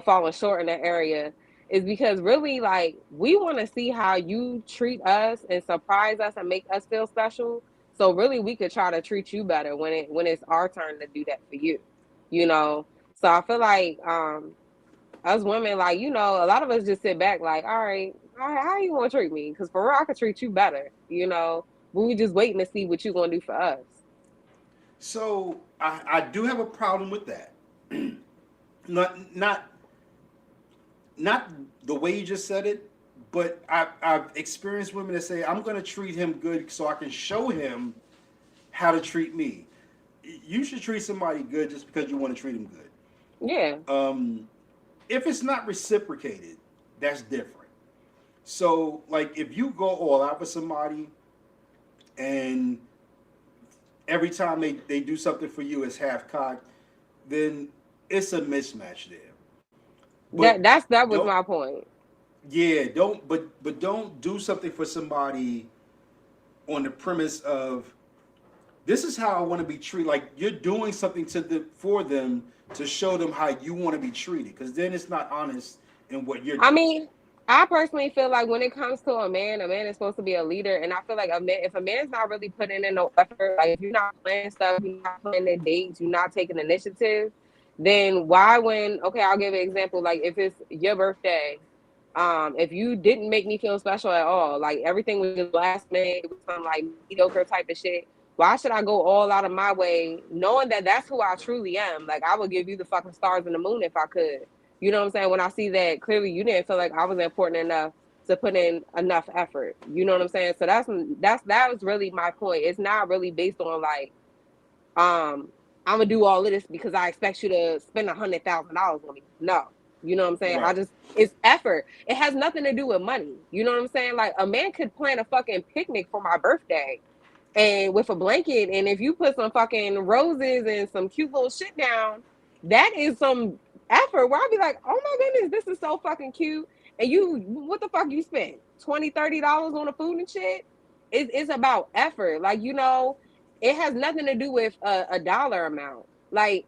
Speaker 2: falling short in that area, is because really, like, we want to see how you treat us and surprise us and make us feel special. So really, we could try to treat you better when it's our turn to do that for you, you know. So I feel like us women, like, a lot of us just sit back, like, all right, how you want to treat me? Because for real, I could treat you better, but we just waiting to see what you gonna do for us.
Speaker 1: so I do have a problem with that. Not not the way you just said it, but I've experienced women that say, I'm gonna treat him good so I can show him how to treat me. You should treat somebody good just because you want to treat them good.
Speaker 2: Yeah.
Speaker 1: If it's not reciprocated, that's different. So, like, if you go all out for somebody and every time they do something for you is half cocked, then it's a mismatch there. But
Speaker 2: That was
Speaker 1: don't,
Speaker 2: my point.
Speaker 1: yeah, but don't do something for somebody on the premise of this is how I want to be treated. Like, you're doing something for them to show them how you want to be treated, because then it's not honest in what you're
Speaker 2: I
Speaker 1: doing.
Speaker 2: mean, I personally feel like when it comes to a man is supposed to be a leader, and I feel like if a man's not really putting in no effort, like if you're not planning stuff, you're not planning dates, you're not taking initiative, then why when okay, I'll give an example. Like if it's your birthday, if you didn't make me feel special at all, like everything was just last minute, it was some like mediocre type of shit. Why should I go all out of my way, knowing that that's who I truly am? Like I would give you the fucking stars and the moon if I could. You know what I'm saying? When I see that clearly you didn't feel like I was important enough to put in enough effort. You know what I'm saying? So that was really my point. It's not really based on like I'm gonna do all of this because I expect you to spend $100,000 on me. No. You know what I'm saying?
Speaker 1: Right.
Speaker 2: It's effort. It has nothing to do with money. You know what I'm saying? Like a man could plan a fucking picnic for my birthday and with a blanket, and if you put some fucking roses and some cute little shit down, that is some effort where I'll be like, oh my goodness, this is so fucking cute. And what the fuck you spent 20 $30 on the food and shit? It's about effort. Like, it has nothing to do with a dollar amount. Like,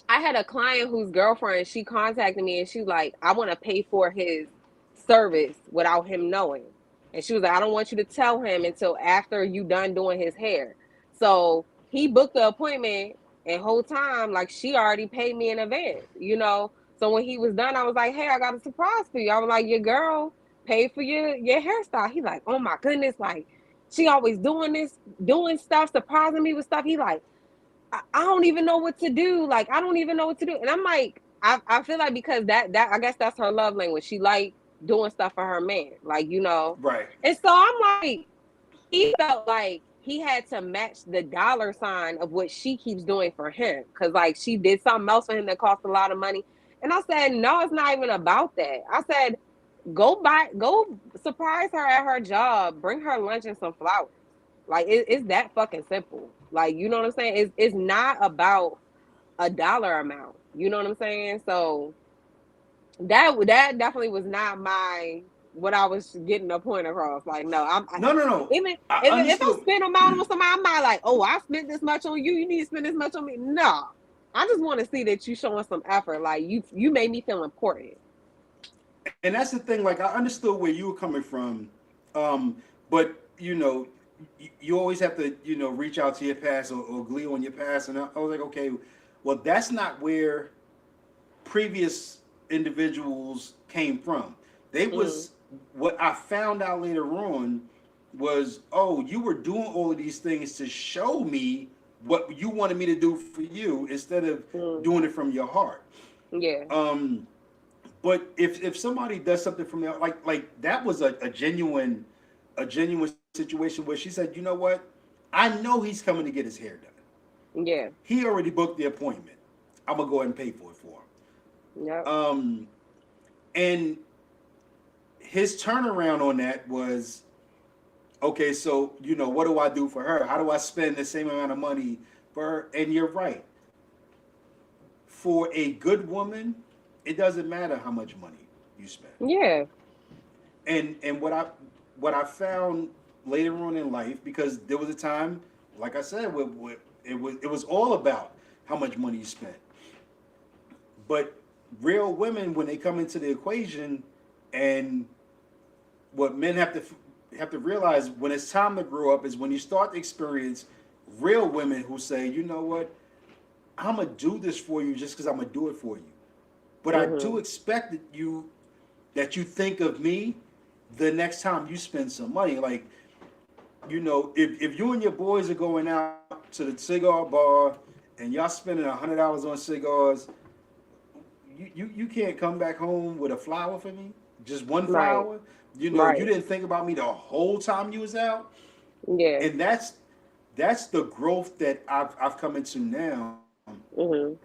Speaker 2: I had a client whose girlfriend, she contacted me and she's like, I want to pay for his service without him knowing. And she was like, I don't want you to tell him until after you done doing his hair. So he booked the appointment, and whole time, like, she already paid me in advance. So when he was done, I was like, hey, I got a surprise for you. I was like, your girl paid for your hairstyle. He's like, oh my goodness, like she always doing this, doing stuff, surprising me with stuff. He like, I don't even know what to do. Like, I don't even know what to do. And I'm like, I feel like because that I guess that's her love language. She like doing stuff for her man. Like.
Speaker 1: Right.
Speaker 2: And so I'm like, he felt like he had to match the dollar sign of what she keeps doing for him. Cause like she did something else for him that cost a lot of money. And I said, no, it's not even about that. I said, go surprise her at her job, bring her lunch and some flowers. Like it's that fucking simple. Like, you know what I'm saying? It's not about a dollar amount. You know what I'm saying? So that definitely was not my what I was getting the point across. Like, no,
Speaker 1: No, no, no.
Speaker 2: even
Speaker 1: I
Speaker 2: if I
Speaker 1: understood.
Speaker 2: spend amount on somebody, I'm not like, oh, I spent this much on you. You need to spend this much on me. No, I just want to see that you showing some effort. Like you made me feel important.
Speaker 1: And that's the thing. Like, I understood where you were coming from, but you always have to reach out to your past, or glee on your past. And I was like, okay, well, that's not where previous individuals came from. They
Speaker 2: Mm,
Speaker 1: was what I found out later on was, oh, you were doing all of these things to show me what you wanted me to do for you instead of
Speaker 2: mm,
Speaker 1: doing it from your heart.
Speaker 2: yeah,
Speaker 1: Um, but if somebody does something from there, like that was a genuine situation where she said, you know what, I know he's coming to get his hair done.
Speaker 2: yeah,
Speaker 1: He already booked the appointment. I'm gonna go ahead and pay for it for
Speaker 2: yep,
Speaker 1: him. And his turnaround on that was, okay, so what do I do for her? How do I spend the same amount of money for her? And you're right. For a good woman, it doesn't matter how much money you spend.
Speaker 2: yeah,
Speaker 1: And what I found later on in life, because there was a time, like I said, where it was all about how much money you spent. But real women, when they come into the equation, and what men have to realize when it's time to grow up is when you start to experience real women who say, you know what, I'm gonna do this for you just because I'm gonna do it for you. But I do
Speaker 2: mhm,
Speaker 1: expect that you think of me the next time you spend some money. Like, if you and your boys are going out to the cigar bar and y'all spending $100 on cigars, you can't come back home with a flower for me, just one
Speaker 2: right,
Speaker 1: flower. You
Speaker 2: right,
Speaker 1: didn't think about me the whole time you was out.
Speaker 2: yeah,
Speaker 1: And that's the growth that I've come into now.
Speaker 2: mhm,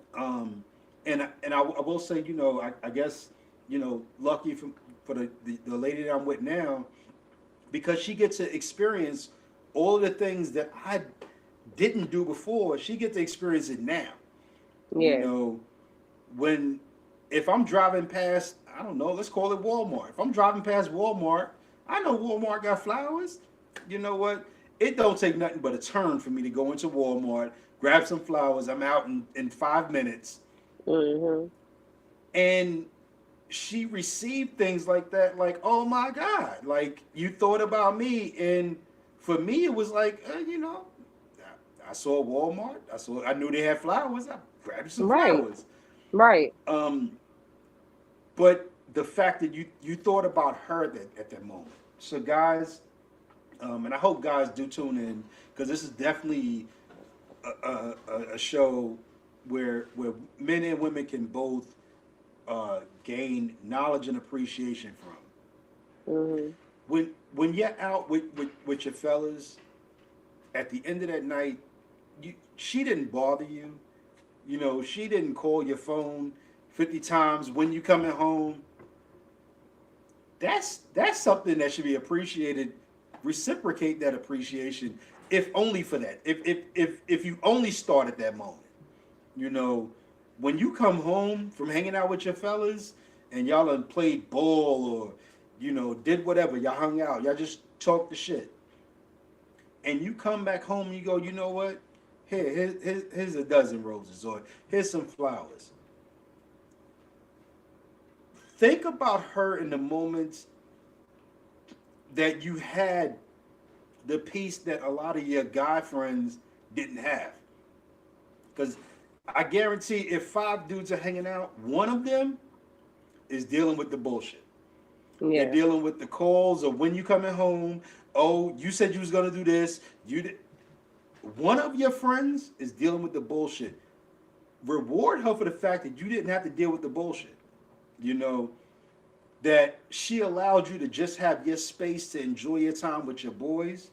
Speaker 1: And I will say, I guess, lucky for the lady that I'm with now, because she gets to experience all of the things that I didn't do before. She gets to experience it now. You
Speaker 2: yeah,
Speaker 1: know, when if I'm driving past, I don't know, let's call it Walmart. If I'm driving past Walmart, I know Walmart got flowers. You know what? It don't take nothing but a turn for me to go into Walmart, grab some flowers. I'm out in 5 minutes.
Speaker 2: mhm,
Speaker 1: And she received things like that, like, oh my God, like you thought about me. And for me, it was like, I saw Walmart. I knew they had flowers. I grabbed some
Speaker 2: right,
Speaker 1: flowers.
Speaker 2: right,
Speaker 1: Um, but the fact that you thought about her at that moment. So guys, and I hope guys do tune in, because this is definitely a show where men and women can both gain knowledge and appreciation from.
Speaker 2: mhm,
Speaker 1: When you're out with your fellas, at the end of that night, she didn't bother you. She didn't call your phone 50 times when you coming home. That's something that should be appreciated. Reciprocate that appreciation, if only for that. If you only start at that moment. You know, when you come home from hanging out with your fellas and y'all done played ball, or did whatever, y'all hung out, y'all just talked the shit, and you come back home and you go, you know what? Here's a dozen roses, or here's some flowers. Think about her in the moments that you had the peace that a lot of your guy friends didn't have. Because I guarantee if 5 dudes are hanging out, one of them is dealing with the bullshit. They're
Speaker 2: yeah,
Speaker 1: dealing with the calls of when you coming home. Oh, you said you was gonna do this. You did. One of your friends is dealing with the bullshit. Reward her for the fact that you didn't have to deal with the bullshit. You know, that she allowed you to just have your space to enjoy your time with your boys.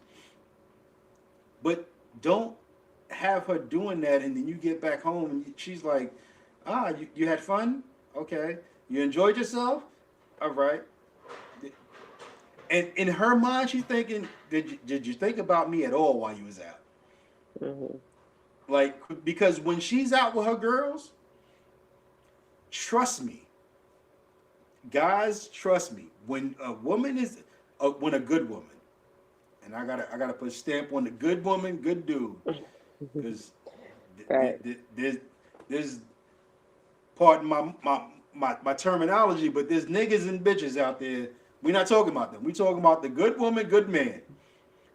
Speaker 1: But don't have her doing that, and then you get back home and she's like, you had fun? Okay. You enjoyed yourself? All right. And in her mind, she's thinking, did you think about me at all while you was out?
Speaker 2: mhm,
Speaker 1: Like, because when she's out with her girls, trust me, guys, trust me. When a woman is, when a good woman, and I gotta put a stamp on the good woman, good dude, because
Speaker 2: Right.
Speaker 1: there's pardon my terminology, but there's niggas and bitches out there. We're not talking about them. We're talking about the good woman, good man.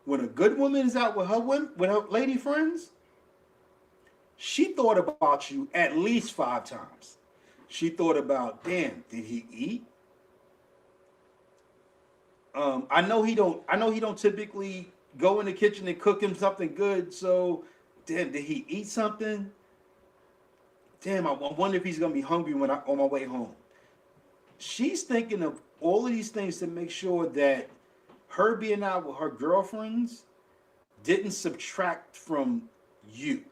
Speaker 1: When a good woman is out with her lady friends, she thought about you at least 5 times. She thought about, damn, did he eat? I know he don't. I know he don't typically go in the kitchen and cook him something good. So, damn, did he eat something? Damn, I wonder if he's gonna be hungry when I on my way home. She's thinking of all of these things to make sure that her being out with her girlfriends didn't subtract from you.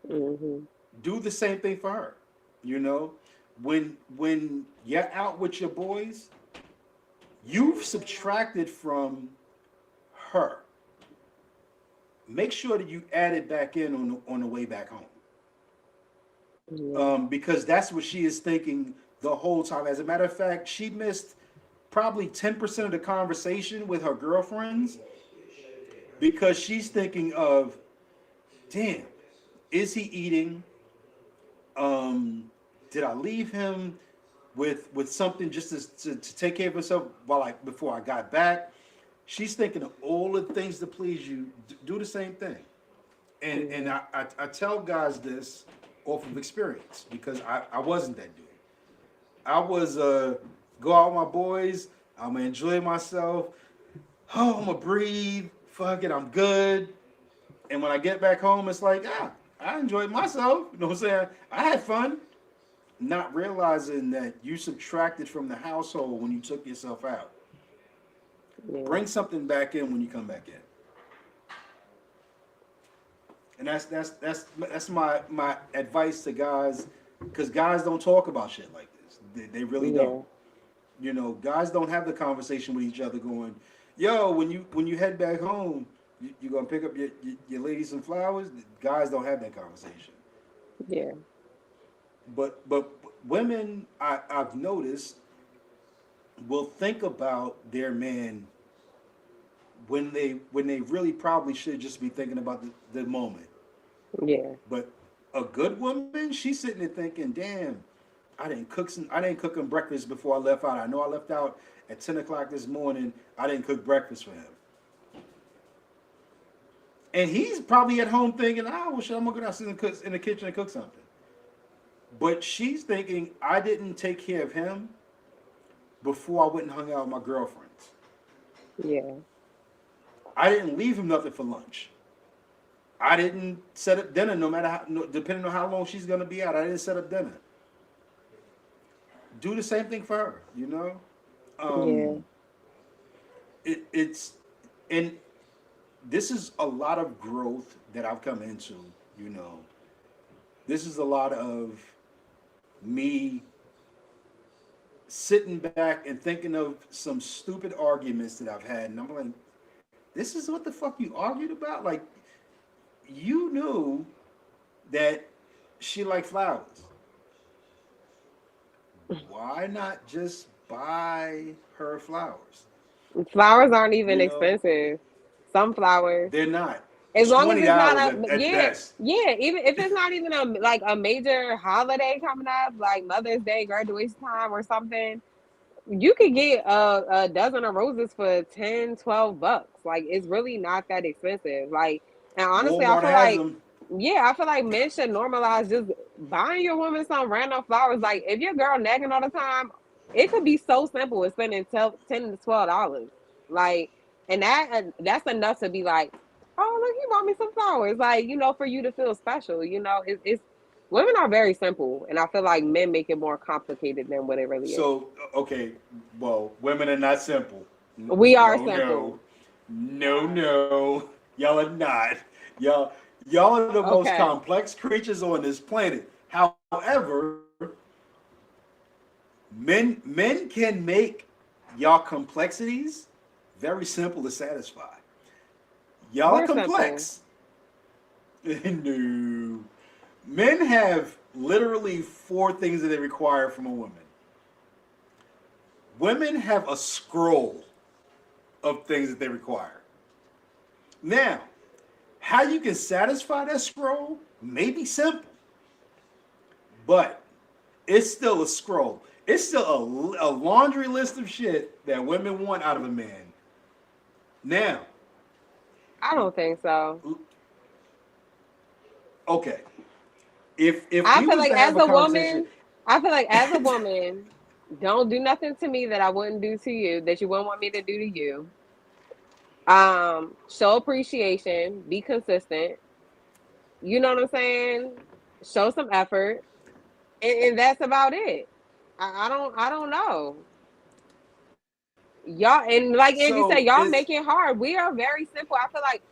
Speaker 2: Hmm.
Speaker 1: Do the same thing for her. You know, when you're out with your boys, you've subtracted from her. Make sure that you add it back in on the way back home.
Speaker 2: Yeah.
Speaker 1: Because that's what she is thinking the whole time. As a matter of fact, she missed probably 10% of the conversation with her girlfriends because she's thinking of, damn, is he eating? Did I leave him with something just to take care of himself while before I got back? She's thinking of all the things to please you. Do the same thing. And
Speaker 2: Yeah.
Speaker 1: I tell guys this off of experience because I wasn't that dude. I was go out with my boys. I'm gonna enjoy myself. Oh, I'm gonna breathe. Fuck it, I'm good. And when I get back home, it's like, I enjoyed myself. You know what I'm saying? I had fun. Not realizing that you subtracted from the household when you took yourself out.
Speaker 2: Yeah.
Speaker 1: Bring something back in when you come back in. And that's my advice to guys, because guys don't talk about shit like this. They really don't.
Speaker 2: Yeah.
Speaker 1: You know, guys don't have the conversation with each other going, yo, when you head back home, you gonna pick up your lady some flowers. Guys don't have that conversation.
Speaker 2: Yeah.
Speaker 1: But women, I've noticed, will think about their man when they really probably should just be thinking about the moment.
Speaker 2: Yeah.
Speaker 1: But a good woman, she's sitting there thinking, damn, I didn't cook him breakfast before I left out. I know I left out at 10 o'clock this morning. I didn't cook breakfast for him. And he's probably at home thinking, well shit, I'm gonna go downstairs and cook in the kitchen and cook something. But she's thinking, I didn't take care of him before I went and hung out with my girlfriends.
Speaker 2: Yeah.
Speaker 1: I didn't leave him nothing for lunch. I didn't set up dinner, no matter how, depending on how long she's gonna be out. I didn't set up dinner. Do the same thing for her, you know.
Speaker 2: Yeah.
Speaker 1: Um, it's and this is a lot of growth that I've come into. You know, this is a lot of me sitting back and thinking of some stupid arguments that I've had, and I'm like, this is what the fuck you argued about? Like, you knew that she liked flowers. Why not just buy her flowers?
Speaker 2: Flowers aren't even
Speaker 1: You know,
Speaker 2: expensive. Some flowers,
Speaker 1: they're not.
Speaker 2: as long as it's not
Speaker 1: $20
Speaker 2: a,
Speaker 1: at
Speaker 2: yeah,
Speaker 1: best.
Speaker 2: yeah. Even if it's not even a like a major holiday coming up, like Mother's Day, graduation time, or something, you could get a dozen of roses for 10, $12. Like, it's really not that expensive. Like, and honestly, I
Speaker 1: Walmart
Speaker 2: feel
Speaker 1: has
Speaker 2: like,
Speaker 1: them.
Speaker 2: yeah, I feel like men should normalize just buying your woman some random flowers. Like, if your girl nagging all the time, it could be so simple as spending $10 to $12. Like, and that's enough to be like, oh, look, you bought me some flowers. Like, for you to feel special. It's women are very simple, and I feel like men make it more complicated than what it really is.
Speaker 1: So okay, well, women are not simple.
Speaker 2: We are
Speaker 1: No, no,
Speaker 2: simple.
Speaker 1: no. Y'all are not. Y'all are the most
Speaker 2: Okay.
Speaker 1: complex creatures on this planet. However, men can make y'all complexities very simple to satisfy. Y'all are
Speaker 2: We're simple.
Speaker 1: complex. No. Men have literally 4 things that they require from a woman: Women have a scroll of things that they require. Now, how you can satisfy that scroll may be simple, but it's still a scroll. It's still a laundry list of shit that women want out of a man. Now,
Speaker 2: I don't think so.
Speaker 1: okay, if
Speaker 2: I
Speaker 1: we
Speaker 2: feel
Speaker 1: was
Speaker 2: like
Speaker 1: to
Speaker 2: as
Speaker 1: have a
Speaker 2: a
Speaker 1: conversation,
Speaker 2: woman, I feel like as a woman, don't do nothing to me that I wouldn't do to you, that you wouldn't want me to do to you. Show appreciation, be consistent. You know what I'm saying? Show some effort, and that's about it. I don't know. Y'all, and like Angie
Speaker 1: so
Speaker 2: said, y'all
Speaker 1: it's
Speaker 2: make it hard. We are very simple. I feel like,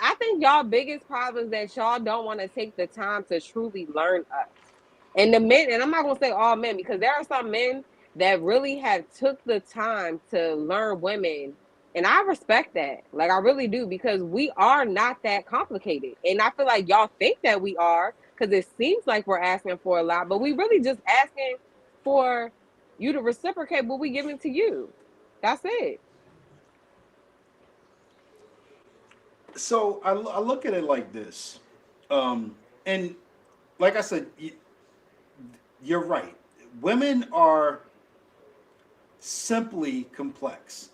Speaker 2: I think y'all biggest problem is that y'all don't want to take the time to truly learn us. And the men, and I'm not gonna say all men, because there are some men that really have took the time to learn women, and I respect that. Like, I really do, because we are not that complicated. And I feel like y'all think that we are, because it seems like we're asking for a lot, but we really just asking for you to reciprocate what we giving to you. That's it.
Speaker 1: so I look at it like this, and like I said, you're right. Women are simply complex.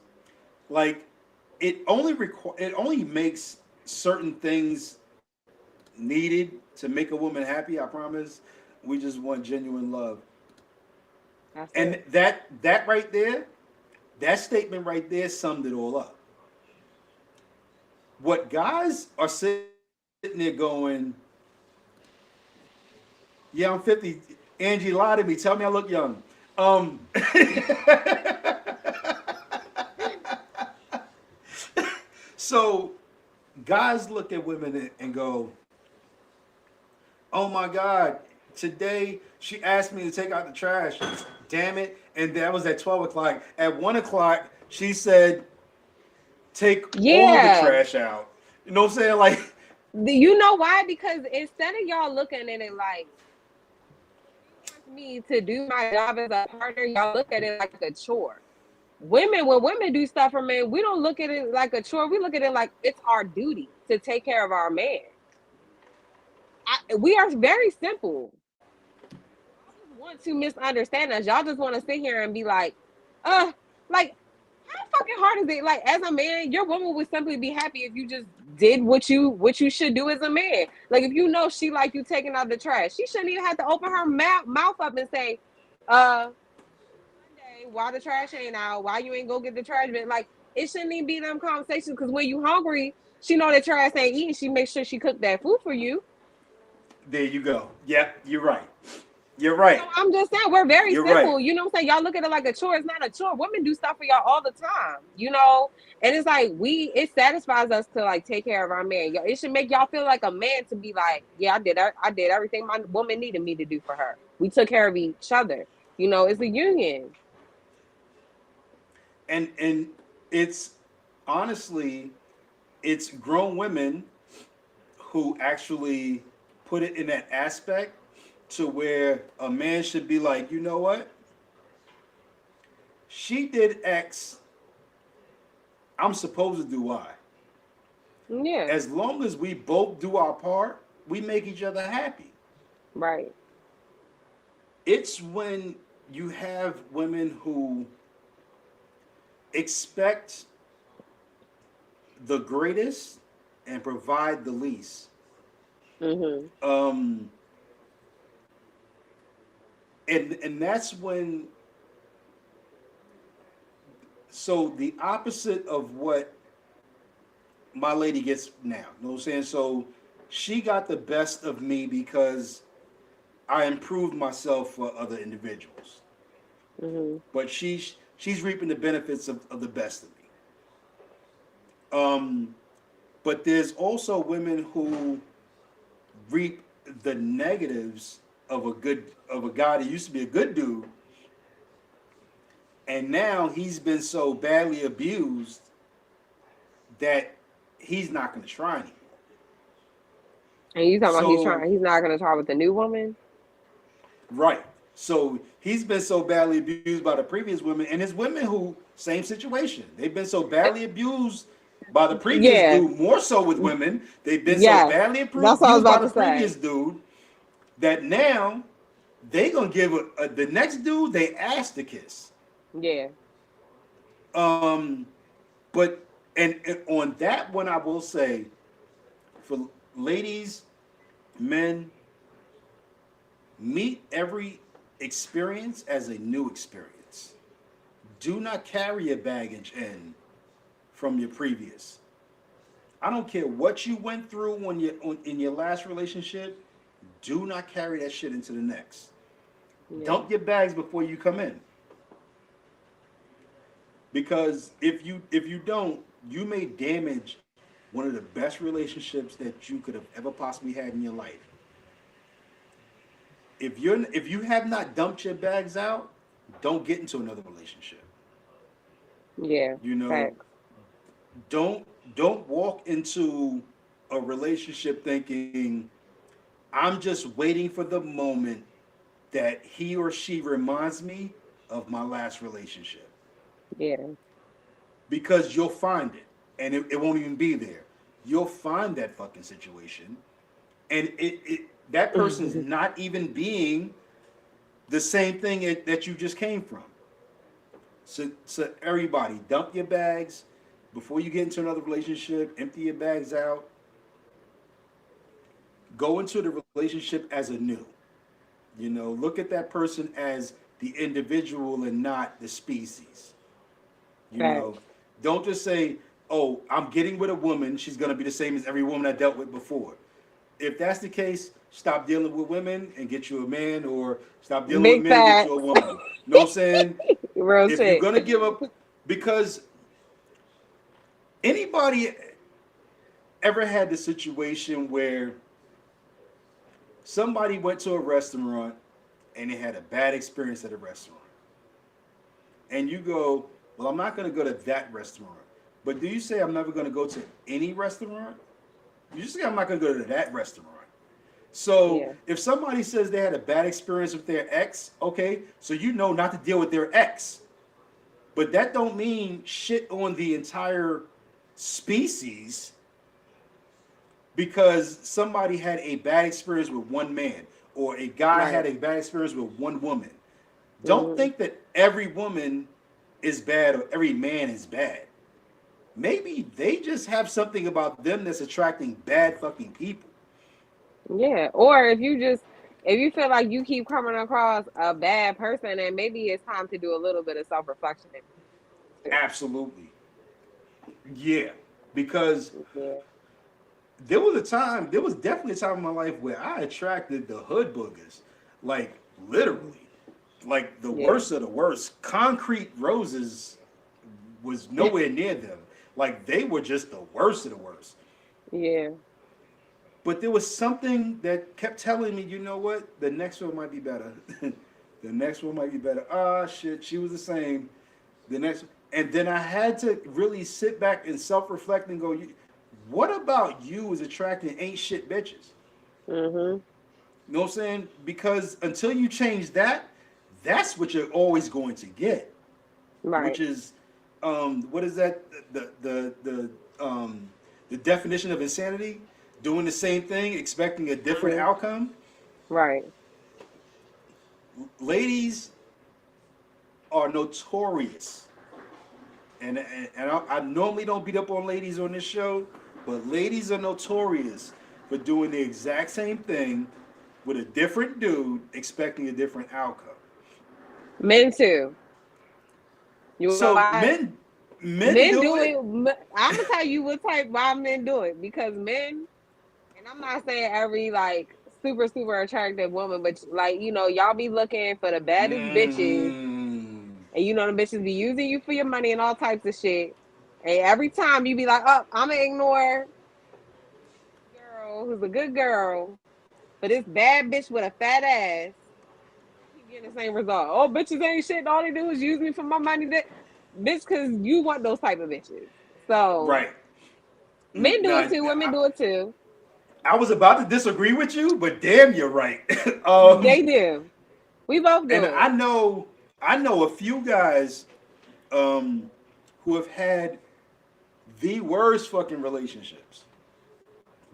Speaker 1: Like it only makes certain things needed to make a woman happy. I promise. We just want genuine love,
Speaker 2: That's
Speaker 1: and
Speaker 2: it.
Speaker 1: that right there, that statement right there summed it all up. What guys are sitting there going, "Yeah, I'm 50. Angie lied to me. Tell me I look young." So guys look at women and go, "Oh my God, today she asked me to take out the trash. Damn it!" And that was at 12 o'clock. At 1 o'clock, she said, "Take all the
Speaker 2: Yeah.
Speaker 1: trash out." You know what I'm saying? Like,
Speaker 2: You know why? Because instead of y'all looking at it like she wants me to do my job as a partner, y'all look at it like a chore. Women, when women do stuff for men, we don't look at it like a chore. We look at it like it's our duty to take care of our man. We are very simple. Y'all just want to misunderstand us. Y'all just want to sit here and be uh, like, how fucking hard is it? Like, as a man, your woman would simply be happy if you just did what you should do as a man. Like, if you know she like you taking out the trash, she shouldn't even have to open her mouth up and say, Monday, why the trash ain't out? Why you ain't go get the trash bin? Like, it shouldn't even be them conversations, because when you hungry, she know that trash ain't eating. She makes sure she cook that food for you.
Speaker 1: there you go. Yep, you're right. You're
Speaker 2: So
Speaker 1: right.
Speaker 2: I'm just saying, we're very
Speaker 1: You're right.
Speaker 2: simple. You know what I'm saying? Y'all look at it like a chore. It's not a chore. Women do stuff for y'all all the time, you know? And it's like, it satisfies us to like take care of our man. It should make y'all feel like a man to be like, yeah, I did everything my woman needed me to do for her. We took care of each other. You know, it's a union.
Speaker 1: And it's honestly, it's grown women who actually put it in that aspect to where a man should be like, you know what? She did X. I'm supposed to do Y.
Speaker 2: Yeah,
Speaker 1: As long as we both do our part, we make each other happy.
Speaker 2: right.
Speaker 1: It's when you have women who expect the greatest and provide the least.
Speaker 2: Mm-hmm.
Speaker 1: Um, and that's when, so the opposite of what my lady gets now. You know what I'm saying? So she got the best of me because I improved myself for other individuals.
Speaker 2: Mm-hmm.
Speaker 1: But she's reaping the benefits of the best of me. Um, but there's also women who reap the negatives of a guy that used to be a good dude, and now he's been so badly abused that he's not going to try anymore.
Speaker 2: And you talking about
Speaker 1: So
Speaker 2: he's not gonna try with the new woman?
Speaker 1: right. So he's been so badly abused by the previous women, and his women who same situation. They've been so badly abused by the previous
Speaker 2: Yeah.
Speaker 1: dude, more so with women. They've been so
Speaker 2: Yes.
Speaker 1: badly
Speaker 2: That's what I was
Speaker 1: abused by
Speaker 2: about
Speaker 1: the
Speaker 2: to say.
Speaker 1: previous dude that now they gonna give the next dude they ask to kiss.
Speaker 2: Yeah.
Speaker 1: Um, but and on that one, I will say for ladies, men, meet every experience as a new experience. Do not carry your baggage in from your previous. I don't care what you went through in your last relationship. Do not carry that shit into the next.
Speaker 2: Yeah.
Speaker 1: Dump your bags before you come in, because if you don't, you may damage one of the best relationships that you could have ever possibly had in your life. If you have not dumped your bags out, don't get into another relationship.
Speaker 2: Yeah.
Speaker 1: You know,
Speaker 2: Facts.
Speaker 1: don't don't walk into a relationship thinking I'm just waiting for the moment that he or she reminds me of my last relationship,
Speaker 2: Yeah.
Speaker 1: because you'll find it, and it won't even be there. You'll find that fucking situation, and that person's not even being the same thing that you just came from. So everybody, dump your bags before you get into another relationship. Empty your bags out. Go into the relationship as a new. Look at that person as the individual and not the species. You know,
Speaker 2: Facts.
Speaker 1: don't just say, "Oh, I'm getting with a woman. She's gonna be the same as every woman I dealt with before." If that's the case, stop dealing with women and get you a man, or stop dealing with
Speaker 2: Big
Speaker 1: men and get you a
Speaker 2: facts.
Speaker 1: woman. You know what I'm saying?
Speaker 2: Real
Speaker 1: If you're
Speaker 2: shit.
Speaker 1: gonna give up, because anybody ever had the situation where somebody went to a restaurant and they had a bad experience at a restaurant, and you go, "Well, I'm not going to go to that restaurant," but do you say I'm never going to go to any restaurant? You just say I'm not going to go to that restaurant. So
Speaker 2: Yeah.
Speaker 1: if somebody says they had a bad experience with their ex, okay, so you know not to deal with their ex, but that don't mean shit on the entire species because somebody had a bad experience with one man, or a guy
Speaker 2: Right.
Speaker 1: had a bad experience with one woman. Don't
Speaker 2: Hmm.
Speaker 1: think that every woman is bad or every man is bad. Maybe they just have something about them that's attracting bad fucking people.
Speaker 2: Yeah. Or if you feel like you keep coming across a bad person, then maybe it's time to do a little bit of self reflection too.
Speaker 1: Absolutely. Yeah. Because
Speaker 2: Yeah.
Speaker 1: there was definitely a time in my life where I attracted the hood boogers. Like, literally.
Speaker 2: Mhm.
Speaker 1: Like, the
Speaker 2: Yeah.
Speaker 1: worst of the worst. Concrete roses was nowhere near them. Like, they were just the worst of the worst.
Speaker 2: Yeah.
Speaker 1: But there was something that kept telling me, you know what? The next one might be better. The next one might be better. Ah, shit, she was the same. The next, and then I had to really sit back and self-reflect and go, what about you is attracting ain't shit bitches?
Speaker 2: Mhm.
Speaker 1: You know what I'm saying? Because until you change that, that's what you're always going to get. Which
Speaker 2: Right.
Speaker 1: is, what is that? The definition of insanity: doing the same thing, expecting a different
Speaker 2: Mhm.
Speaker 1: outcome.
Speaker 2: Right.
Speaker 1: Ladies are notorious, and I normally don't beat up on ladies on this show, but ladies are notorious for doing the exact same thing with a different dude, expecting a different outcome.
Speaker 2: Men too. You know
Speaker 1: So
Speaker 2: why?
Speaker 1: men
Speaker 2: Men
Speaker 1: do
Speaker 2: do
Speaker 1: it.
Speaker 2: it. I'm gonna tell you what type why men do it because men, and I'm not saying every like super attractive woman, but like y'all be looking for the baddest bitches,
Speaker 1: Mm,
Speaker 2: and the bitches be using you for your money and all types of shit. And every time you be like, "Oh, I'm gonna ignore this girl who's a good girl for this bad bitch with a fat ass." Keep getting the same result. Oh, bitches ain't shit. All they do is use me for my money. That bitch, because you want those type of bitches. So
Speaker 1: right.
Speaker 2: men do it
Speaker 1: Now,
Speaker 2: too. Women do it too.
Speaker 1: I was about to disagree with you, but damn, you're right.
Speaker 2: They do. We both
Speaker 1: And
Speaker 2: do it.
Speaker 1: I know a few guys um, who have had the worst fucking relationships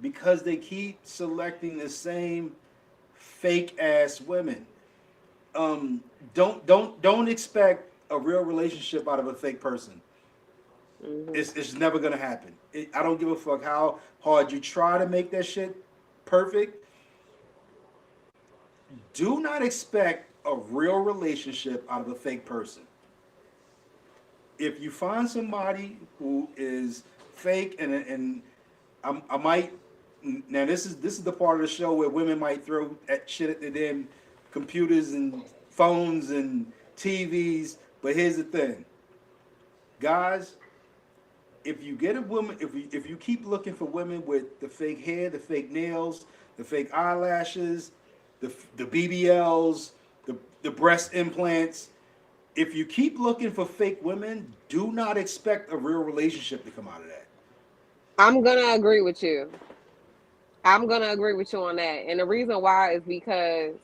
Speaker 1: because they keep selecting the same fake ass women. Um, don't expect a real relationship out of a fake person.
Speaker 2: Hmm.
Speaker 1: It's never gonna happen. I don't give a fuck how hard you try to make that shit perfect. Do not expect a real relationship out of a fake person. If you find somebody who is fake and I might now this is the part of the show where women might throw at shit at their computers and phones and TVs. But here's the thing, guys. If you get a woman, if you keep looking for women with the fake hair, the fake nails, the fake eyelashes, the BBLs, the breast implants, if you keep looking for fake women, do not expect a real relationship to come out of that.
Speaker 2: I'm gonna agree with you. I'm gonna agree with you on that. And the reason why is because,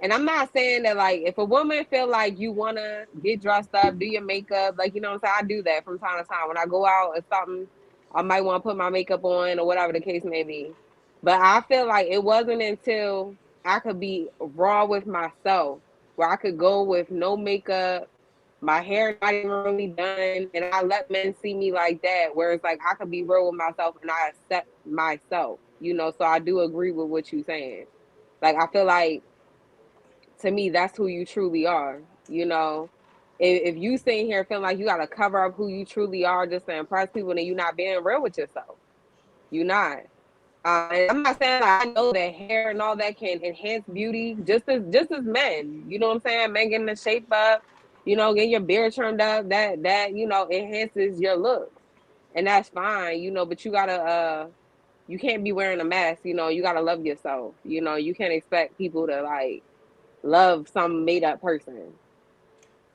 Speaker 2: and I'm not saying that like if a woman feel like you wanna get dressed up, do your makeup, like you know what I'm saying, I do that from time to time. When I go out or something, I might want to put my makeup on or whatever the case may be. But I feel like it wasn't until I could be raw with myself where I could go with no makeup, my hair not even really done, and I let men see me like that, where it's like I could be real with myself and I accept myself, you know. So I do agree with what you're saying. Like I feel like to me, that's who you truly are. You know, if you sitting here feeling like you got to cover up who you truly are just to impress people, then you're not being real with yourself. You're not. And I'm not saying like, I know that hair and all that can enhance beauty just as men. You know what I'm saying? Men getting the shape up, you know, getting your beard turned up. That you know enhances your looks, and that's fine. You know, but you gotta you can't be wearing a mask. You know, you gotta love yourself. You know, you can't expect people to like love some made up person.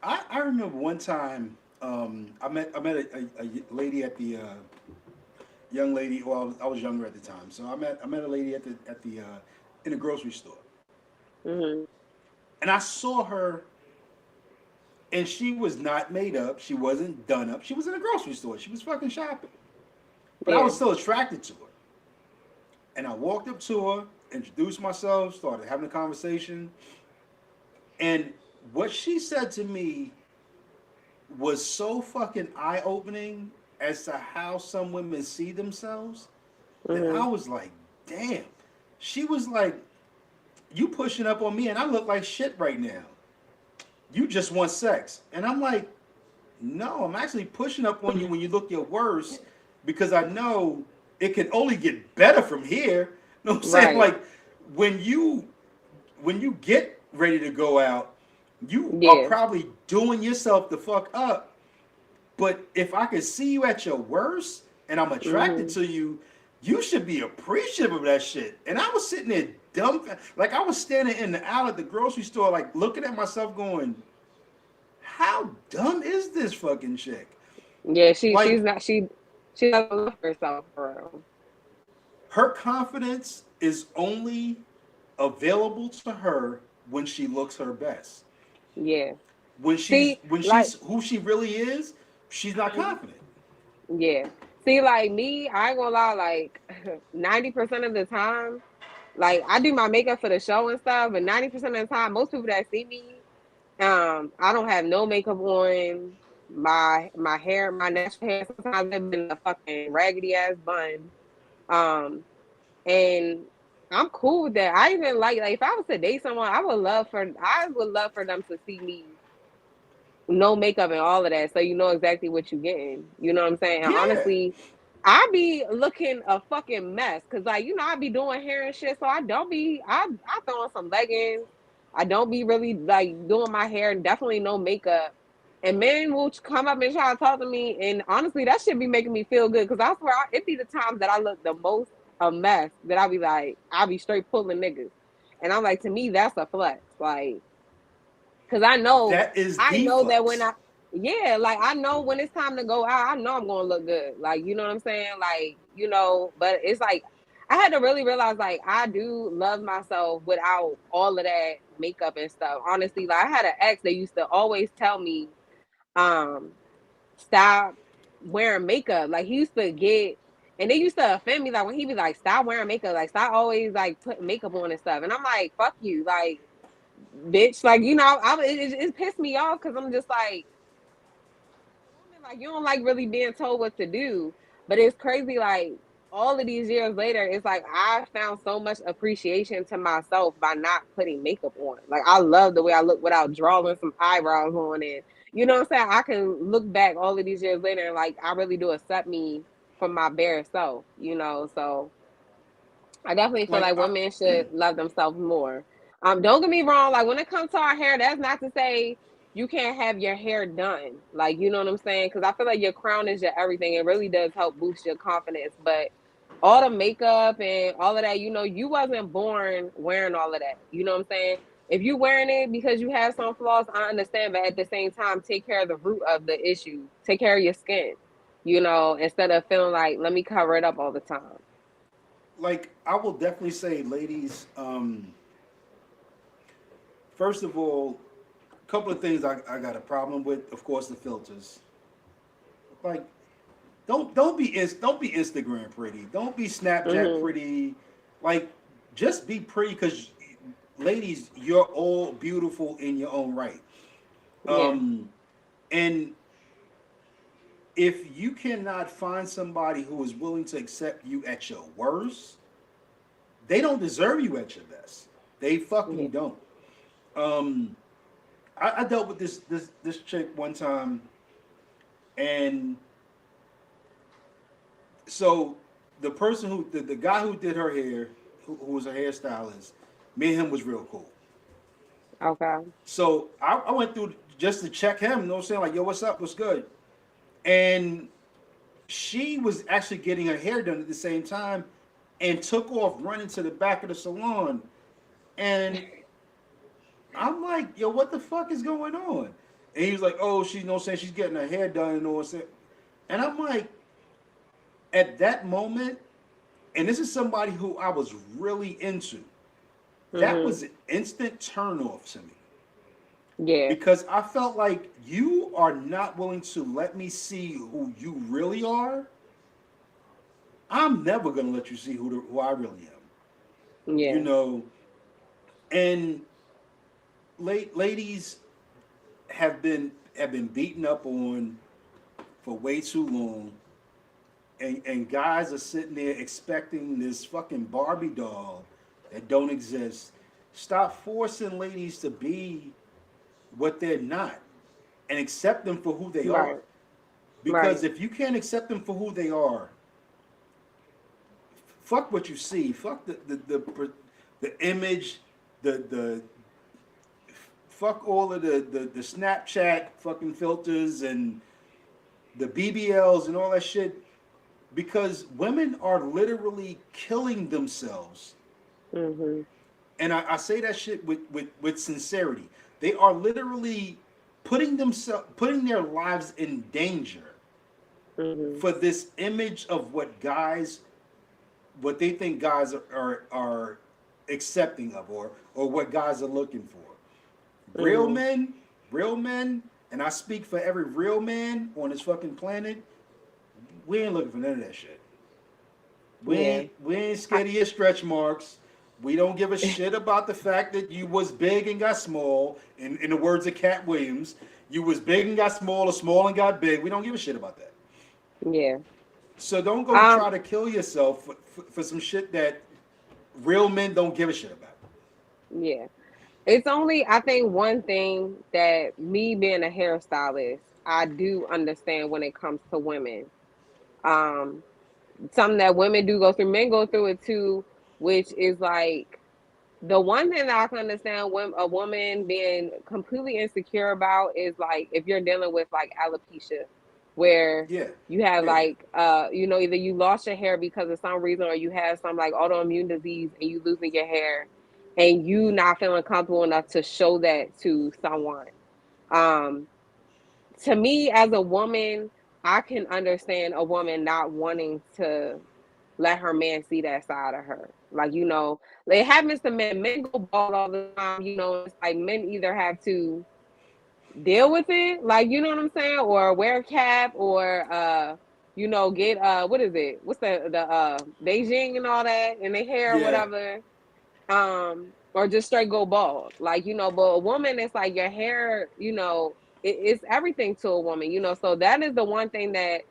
Speaker 1: I remember one time I met a lady at the young lady. Well, I was younger at the time, so I met a lady at the in the grocery store,
Speaker 2: Hmm.
Speaker 1: and I saw her, and she was not made up. She wasn't done up. She was in a grocery store. She was fucking shopping, but I
Speaker 2: Yeah.
Speaker 1: was still attracted to her. And I walked up to her, introduced myself, started having a conversation, and what she said to me was so fucking eye opening as to how some women see themselves that I
Speaker 2: Hmm.
Speaker 1: was like, damn. She was like, you pushing up on me and I look like shit right now. You just want sex. And I'm like, no, I'm actually pushing up on you when you look your worst because I know it can only get better from here. You know what I'm saying?
Speaker 2: Right.
Speaker 1: Like when you when you get ready to go out, you are
Speaker 2: Yeah.
Speaker 1: probably doing yourself the fuck up. But if I can see you at your worst and I'm attracted
Speaker 2: Hmm.
Speaker 1: to you, you should be appreciative of that shit. And I was sitting there dumb, like I was standing in the aisle at the grocery store, like looking at myself, going, "How dumb is this fucking chick?"
Speaker 2: Yeah. She's
Speaker 1: Like
Speaker 2: not she doesn't love herself for real.
Speaker 1: her confidence is only available to her when she looks her best.
Speaker 2: Yeah.
Speaker 1: When
Speaker 2: See, like,
Speaker 1: she's who she really is, she's not confident.
Speaker 2: yeah. See, like me, I ain't gonna lie, like 90% of the time, like I do my makeup for the show and stuff, but 90% of the time, most people that see me, I don't have no makeup on. My hair, my natural hair, sometimes I've been a fucking raggedy ass bun. Um, and I'm cool with that. I even like if I was to date someone, I would love for them to see me no makeup and all of that, so you know exactly what you're getting. You know what I'm saying? And
Speaker 1: Yeah,
Speaker 2: honestly, I be looking a fucking mess because, like, you know, I be doing hair and shit, so I don't be. I throw on some leggings. I don't be really like doing my hair, and definitely no makeup. And men will come up and try to talk to me, and honestly, that should be making me feel good because I swear it be the times that I look the most a mess that I be like, I be straight pulling niggas, and I'm like, to me, that's a flex, like. Cause
Speaker 1: that is
Speaker 2: I
Speaker 1: the
Speaker 2: know that when
Speaker 1: flex.
Speaker 2: I, yeah, like I know when it's time to go out, I know I'm gonna look good. Like, you know what I'm saying? Like, you know, but it's like, I had to really realize like I do love myself without all of that makeup and stuff. Honestly, like I had an ex that used to always tell me, um, stop wearing makeup. Like he used to get, and they used to offend me. Like when he be like, stop wearing makeup. Like stop always like putting makeup on and stuff. And I'm like, fuck you, like bitch. Like it pissed me off because I'm just like, as a woman, like you don't like really being told what to do. But it's crazy, like all of these years later, it's like I found so much appreciation to myself by not putting makeup on. Like I love the way I look without drawing some eyebrows on it. You know what I'm saying? I can look back all of these years later and like I really do accept me from my bare self, you know. So I definitely feel
Speaker 1: Like
Speaker 2: like
Speaker 1: I,
Speaker 2: women should love themselves more. Don't get me wrong. Like when it comes to our hair, that's not to say you can't have your hair done. Like you know what I'm saying? Because I feel like your crown is your everything. It really does help boost your confidence. But all the makeup and all of that, you know, you wasn't born wearing all of that. You know what I'm saying? If you wearing it because you have some flaws, I understand. But at the same time, take care of the root of the issue. Take care of your skin. You know, instead of feeling like let me cover it up all the time.
Speaker 1: like I will definitely say, ladies. First of all, a couple of things I got a problem with. Of course, the filters. Like, don't be Instagram pretty. Don't be Snapchat
Speaker 2: Hmm.
Speaker 1: pretty. Like, just be pretty because, ladies, you're all beautiful in your own right.
Speaker 2: Yeah.
Speaker 1: Um, and if you cannot find somebody who is willing to accept you at your worst, they don't deserve you at your best. They
Speaker 2: Yeah.
Speaker 1: fucking don't. Um, I dealt with this chick one time, and so the person the guy who did her hair, who was a hairstylist, me and him was real cool.
Speaker 2: Okay.
Speaker 1: So I went through just to check him. You know what I'm saying? Like, yo, what's up? What's good? And she was actually getting her hair done at the same time, and took off running to the back of the salon. And I'm like, yo, what the fuck is going on? And he was like, oh, she's, you know what I'm saying, she's getting her hair done and all that. And I'm like, at that moment, and this is somebody who I was really into, that
Speaker 2: Hmm.
Speaker 1: was an instant turn off to me.
Speaker 2: Yeah.
Speaker 1: Because I felt like you are not willing to let me see who you really are. I'm never gonna let you see who I really am. You
Speaker 2: Yeah.
Speaker 1: know, and ladies have been beaten up on for way too long, and guys are sitting there expecting this fucking Barbie doll that don't exist. Stop forcing ladies to be what they're not, and accept them for who they are.
Speaker 2: Right.
Speaker 1: Because
Speaker 2: Right.
Speaker 1: if you can't accept them for who they are, fuck what you see. Fuck the image, the fuck all of the Snapchat fucking filters and the BBLs and all that shit. Because women are literally killing themselves,
Speaker 2: Hmm.
Speaker 1: and I say that shit with sincerity. They are literally putting their lives in danger
Speaker 2: Hmm.
Speaker 1: for this image of what they think guys are accepting of, or what guys are looking for. Real
Speaker 2: Hmm.
Speaker 1: men, real men, and I speak for every real man on this fucking planet. We ain't looking for none of that shit.
Speaker 2: Yeah.
Speaker 1: We ain't
Speaker 2: I,
Speaker 1: scared of your stretch marks. We don't give a shit about the fact that you was big and got small. In the words of Cat Williams, you was big and got small, or small and got big. We don't give a shit about that.
Speaker 2: yeah.
Speaker 1: So don't go
Speaker 2: Um.
Speaker 1: try to kill yourself for some shit that real men don't give a shit about.
Speaker 2: Yeah. It's only I think one thing that me being a hairstylist, I do understand when it comes to women. Um. Something that women do go through, men go through it too, which is like the one thing that I can understand when a woman being completely insecure about is like if you're dealing with like alopecia, where
Speaker 1: Yeah,
Speaker 2: you have
Speaker 1: yeah, yeah.
Speaker 2: like you know, either you lost your hair because of some reason or you have some like autoimmune disease and you losing your hair and you not feeling comfortable enough to show that to someone. Um to me as a woman, I can understand a woman not wanting to let her man see that side of her. Like, it happens to men. Men go bald all the time, and it's like men either have to deal with it, like, you know what I'm saying, or wear a cap, or get what is it? What's the Beijing and all that in their hair or
Speaker 1: Yeah,
Speaker 2: whatever. Or just straight go bald. Like, but a woman, it's like your hair, it's everything to a woman, so that is the one thing that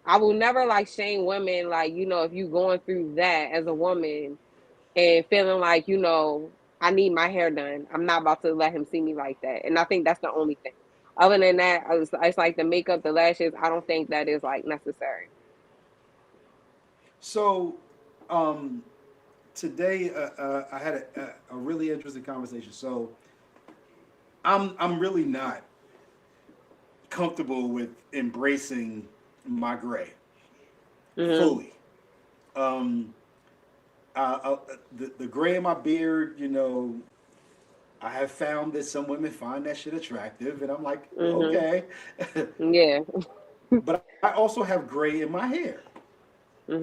Speaker 2: I will never like shame women, like, if you going through that as a woman and feeling like, I need my hair done. I'm not about to let him see me like that. And I think that's the only thing. Other than that, it's like the makeup, the lashes, I don't think that is like necessary.
Speaker 1: so um today I had a really interesting conversation. So I'm really not comfortable with embracing my gray
Speaker 2: Mhm.
Speaker 1: fully. Um, the gray in my beard, I have found that some women find that shit attractive, and I'm like,
Speaker 2: Mhm.
Speaker 1: okay.
Speaker 2: Yeah.
Speaker 1: But I also have gray in my hair,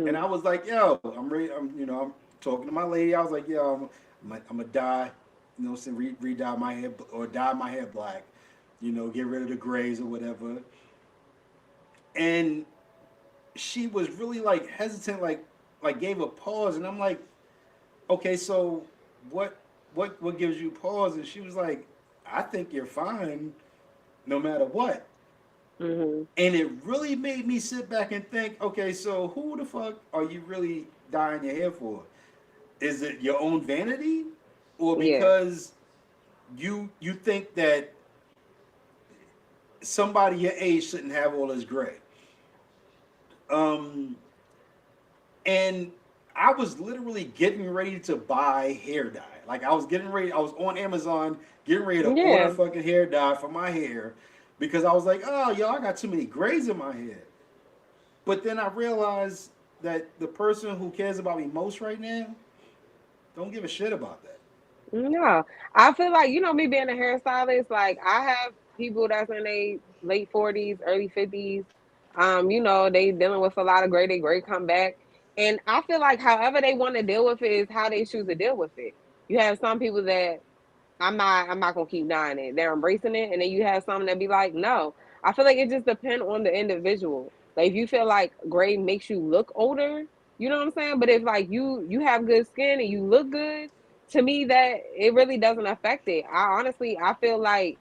Speaker 1: and I
Speaker 2: Mhm.
Speaker 1: was like, yo, I'm ready. I'm talking to my lady. I was like, yo, I'm gonna dye, re-dye my hair or dye my hair black, get rid of the grays or whatever. And she was really like hesitant, like gave a pause, and I'm like, okay, so what what gives you pause? And she was like, I think you're fine no matter what.
Speaker 2: Mhm.
Speaker 1: And it really made me sit back and think, okay, so who the fuck are you really dyeing your hair for? Is it your own vanity, or
Speaker 2: Yeah.
Speaker 1: because you think that somebody your age shouldn't have all this gray? Um, and I was literally getting ready to buy hair dye. Like I was getting ready. I was on Amazon getting ready to order
Speaker 2: Yeah.
Speaker 1: fucking hair dye for my hair because I was like, oh, yo, I got too many grays in my hair. But then I realized that the person who cares about me most right now don't give a shit about that.
Speaker 2: No, I feel like, me being a hairstylist, like I have people that's in their late 40s, early 50s. They dealing with a lot of gray, they gray come back. And I feel like however they want to deal with it is how they choose to deal with it. You have some people that I'm not gonna keep dying it. They're embracing it, and then you have some that be like, no. I feel like it just depends on the individual. Like if you feel like gray makes you look older, you know what I'm saying? But if like you have good skin and you look good, to me that it really doesn't affect it. I feel like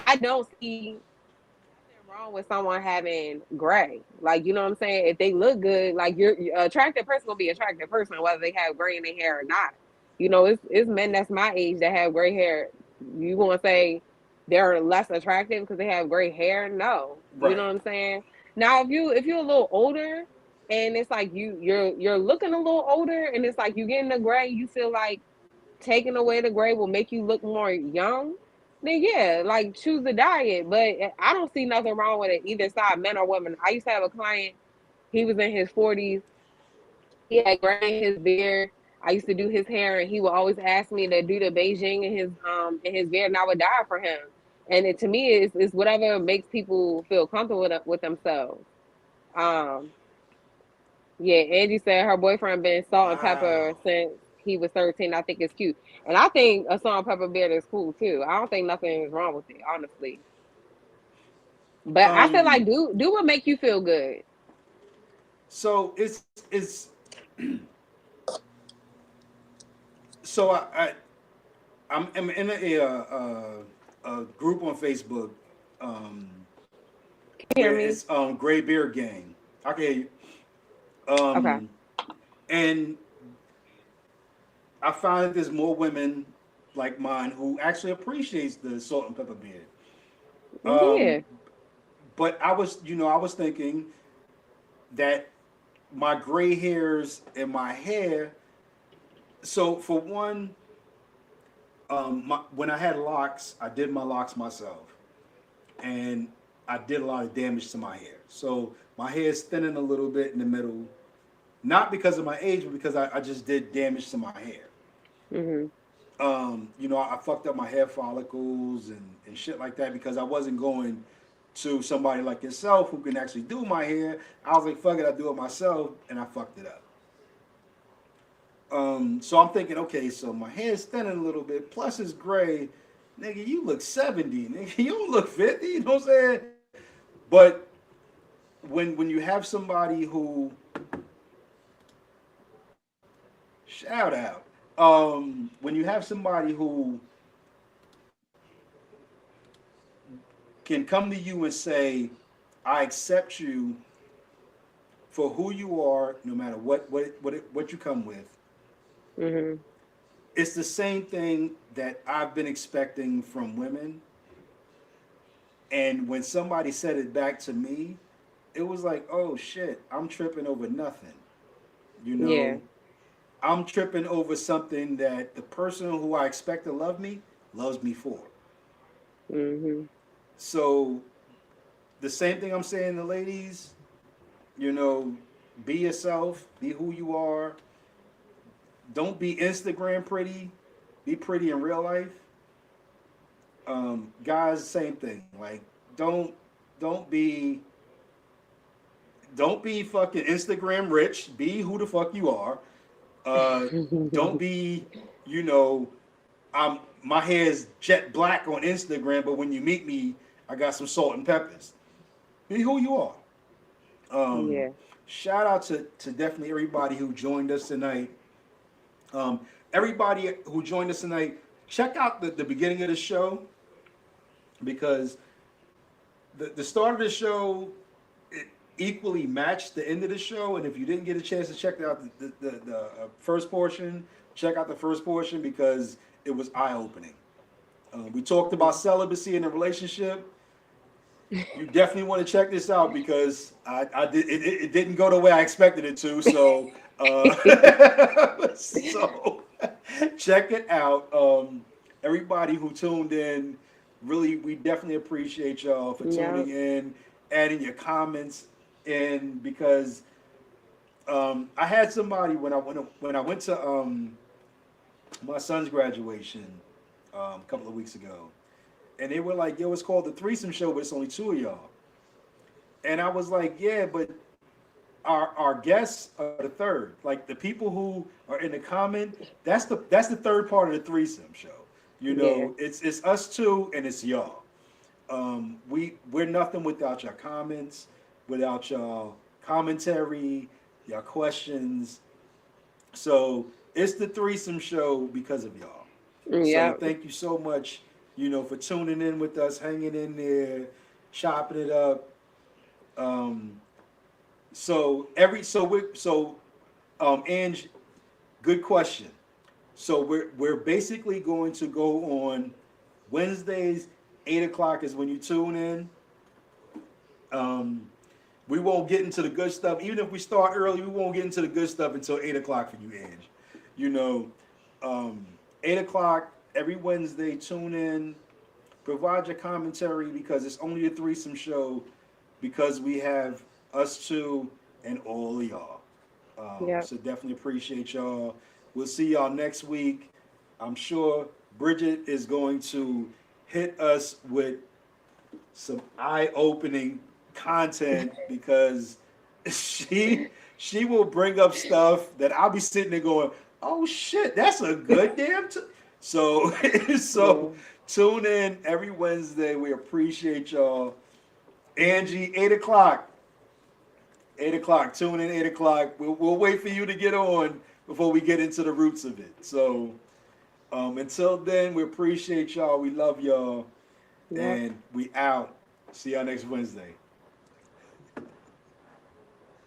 Speaker 2: I don't see nothing wrong with someone having gray. Like, you know what I'm saying? If they look good, like you're attractive person gonna be attractive person, whether they have gray in their hair or not. It's men that's my age that have gray hair. You gonna say they're less attractive because they have gray hair? No. You know
Speaker 1: Right.
Speaker 2: what I'm saying? Now if you're a little older and it's like you're looking a little older and it's like you getting the gray, you feel like taking away the gray will make you look more young, then yeah, like choose the diet. But I don't see nothing wrong with it either side, men or women. I used to have a client, he was in his 40s, he had gray in his beard. I used to do his hair and he would always ask me to do the Beijing in his beard and I would dye for him. And to me it's whatever makes people feel comfortable with themselves. Um yeah, Angie said her boyfriend been salt and pepper
Speaker 1: Wow.
Speaker 2: since he was 13. I think it's cute. And I think a salt and pepper beard is cool too. I don't think nothing is wrong with it, honestly. But I feel like
Speaker 1: Um.
Speaker 2: do what make you feel good.
Speaker 1: So it's so I'm in a group on Facebook. Um,
Speaker 2: Can you
Speaker 1: where
Speaker 2: hear me?
Speaker 1: it's Gray Beard Gang. Okay.
Speaker 2: Okay.
Speaker 1: Um, and I find that there's more women like mine who actually appreciates the salt and pepper beard. Um,
Speaker 2: Yeah.
Speaker 1: but I was thinking that my gray hairs in my hair. So for one, when I had locks, I did my locks myself, and I did a lot of damage to my hair. So my hair is thinning a little bit in the middle, not because of my age, but because I just did damage to my hair.
Speaker 2: Mhm.
Speaker 1: I fucked up my hair follicles and shit like that because I wasn't going. to somebody like yourself who can actually do my hair. I was like, fuck it, I do it myself, and I fucked it up. So I'm thinking, okay, so my hair's thinning a little bit, plus it's gray. Nigga, you look 70. Nigga, you don't look 50. You know what I'm saying? But when you have somebody who shout out, when you have somebody who can come to you and say, I accept you for who you are, no matter what you come with.
Speaker 2: Mhm.
Speaker 1: It's the same thing that I've been expecting from women. And when somebody said it back to me, it was like, oh shit, I'm tripping over nothing. You
Speaker 2: Yeah.
Speaker 1: know, I'm tripping over something that the person who I expect to love me loves me for.
Speaker 2: Mhm.
Speaker 1: So the same thing I'm saying to ladies, you know, be yourself, be who you are. Don't be Instagram pretty, be pretty in real life. Guys, same thing. Like, don't don't be don't be fucking Instagram rich. Be who the fuck you are. Uh, don't be, you know, my hair is jet black on Instagram, but when you meet me, I got some salt and peppers. Be who you are. Um,
Speaker 2: Yeah.
Speaker 1: Shout out to definitely everybody who joined us tonight. Um, Everybody who joined us tonight, check out the beginning of the show because the start of the show it equally matched the end of the show. And if you didn't get a chance to check out the first portion, check out the first portion because it was eye opening. We talked about
Speaker 2: Yeah.
Speaker 1: celibacy in a relationship. You definitely want to check this out because I did it didn't go the way I expected it to. So so check it out. Everybody who tuned in, really, we definitely appreciate y'all for tuning
Speaker 2: Yep.
Speaker 1: in, adding your comments in because I had somebody when I went to my son's graduation a couple of weeks ago, and they were like, "Yo, it's called the threesome show, but it's only two of y'all." And I was like, "Yeah, but our guests are the third. Like the people who are in the comment, that's the third part of the threesome show. You
Speaker 2: Yeah.
Speaker 1: know, it's us two and it's y'all. We're nothing without your comments, without your commentary, your questions. So it's the threesome show because of y'all. So
Speaker 2: Yep.
Speaker 1: thank you so much, for tuning in with us, hanging in there, chopping it up. Um, Ange, good question. So we're basically going to go on Wednesdays. 8 o'clock is when you tune in. Um, we won't get into the good stuff. Even if we start early, we won't get into the good stuff until 8 o'clock for you, Ange. You know, um, 8 o'clock every Wednesday. Tune in. Provide your commentary because it's only a threesome show because we have us two and all of y'all.
Speaker 2: Yep.
Speaker 1: So definitely appreciate y'all. We'll see y'all next week. I'm sure Bridget is going to hit us with some eye-opening content because she she will bring up stuff that I'll be sitting there going, "Oh shit, that's a good damn." So
Speaker 2: Yeah.
Speaker 1: so tune in every Wednesday. We appreciate y'all. Angie, 8 o'clock. 8 o'clock. Tune in 8 o'clock. We'll wait for you to get on before we get into the roots of it. So until then, we appreciate y'all. We love y'all.
Speaker 2: Yep.
Speaker 1: And we out. See y'all next Wednesday.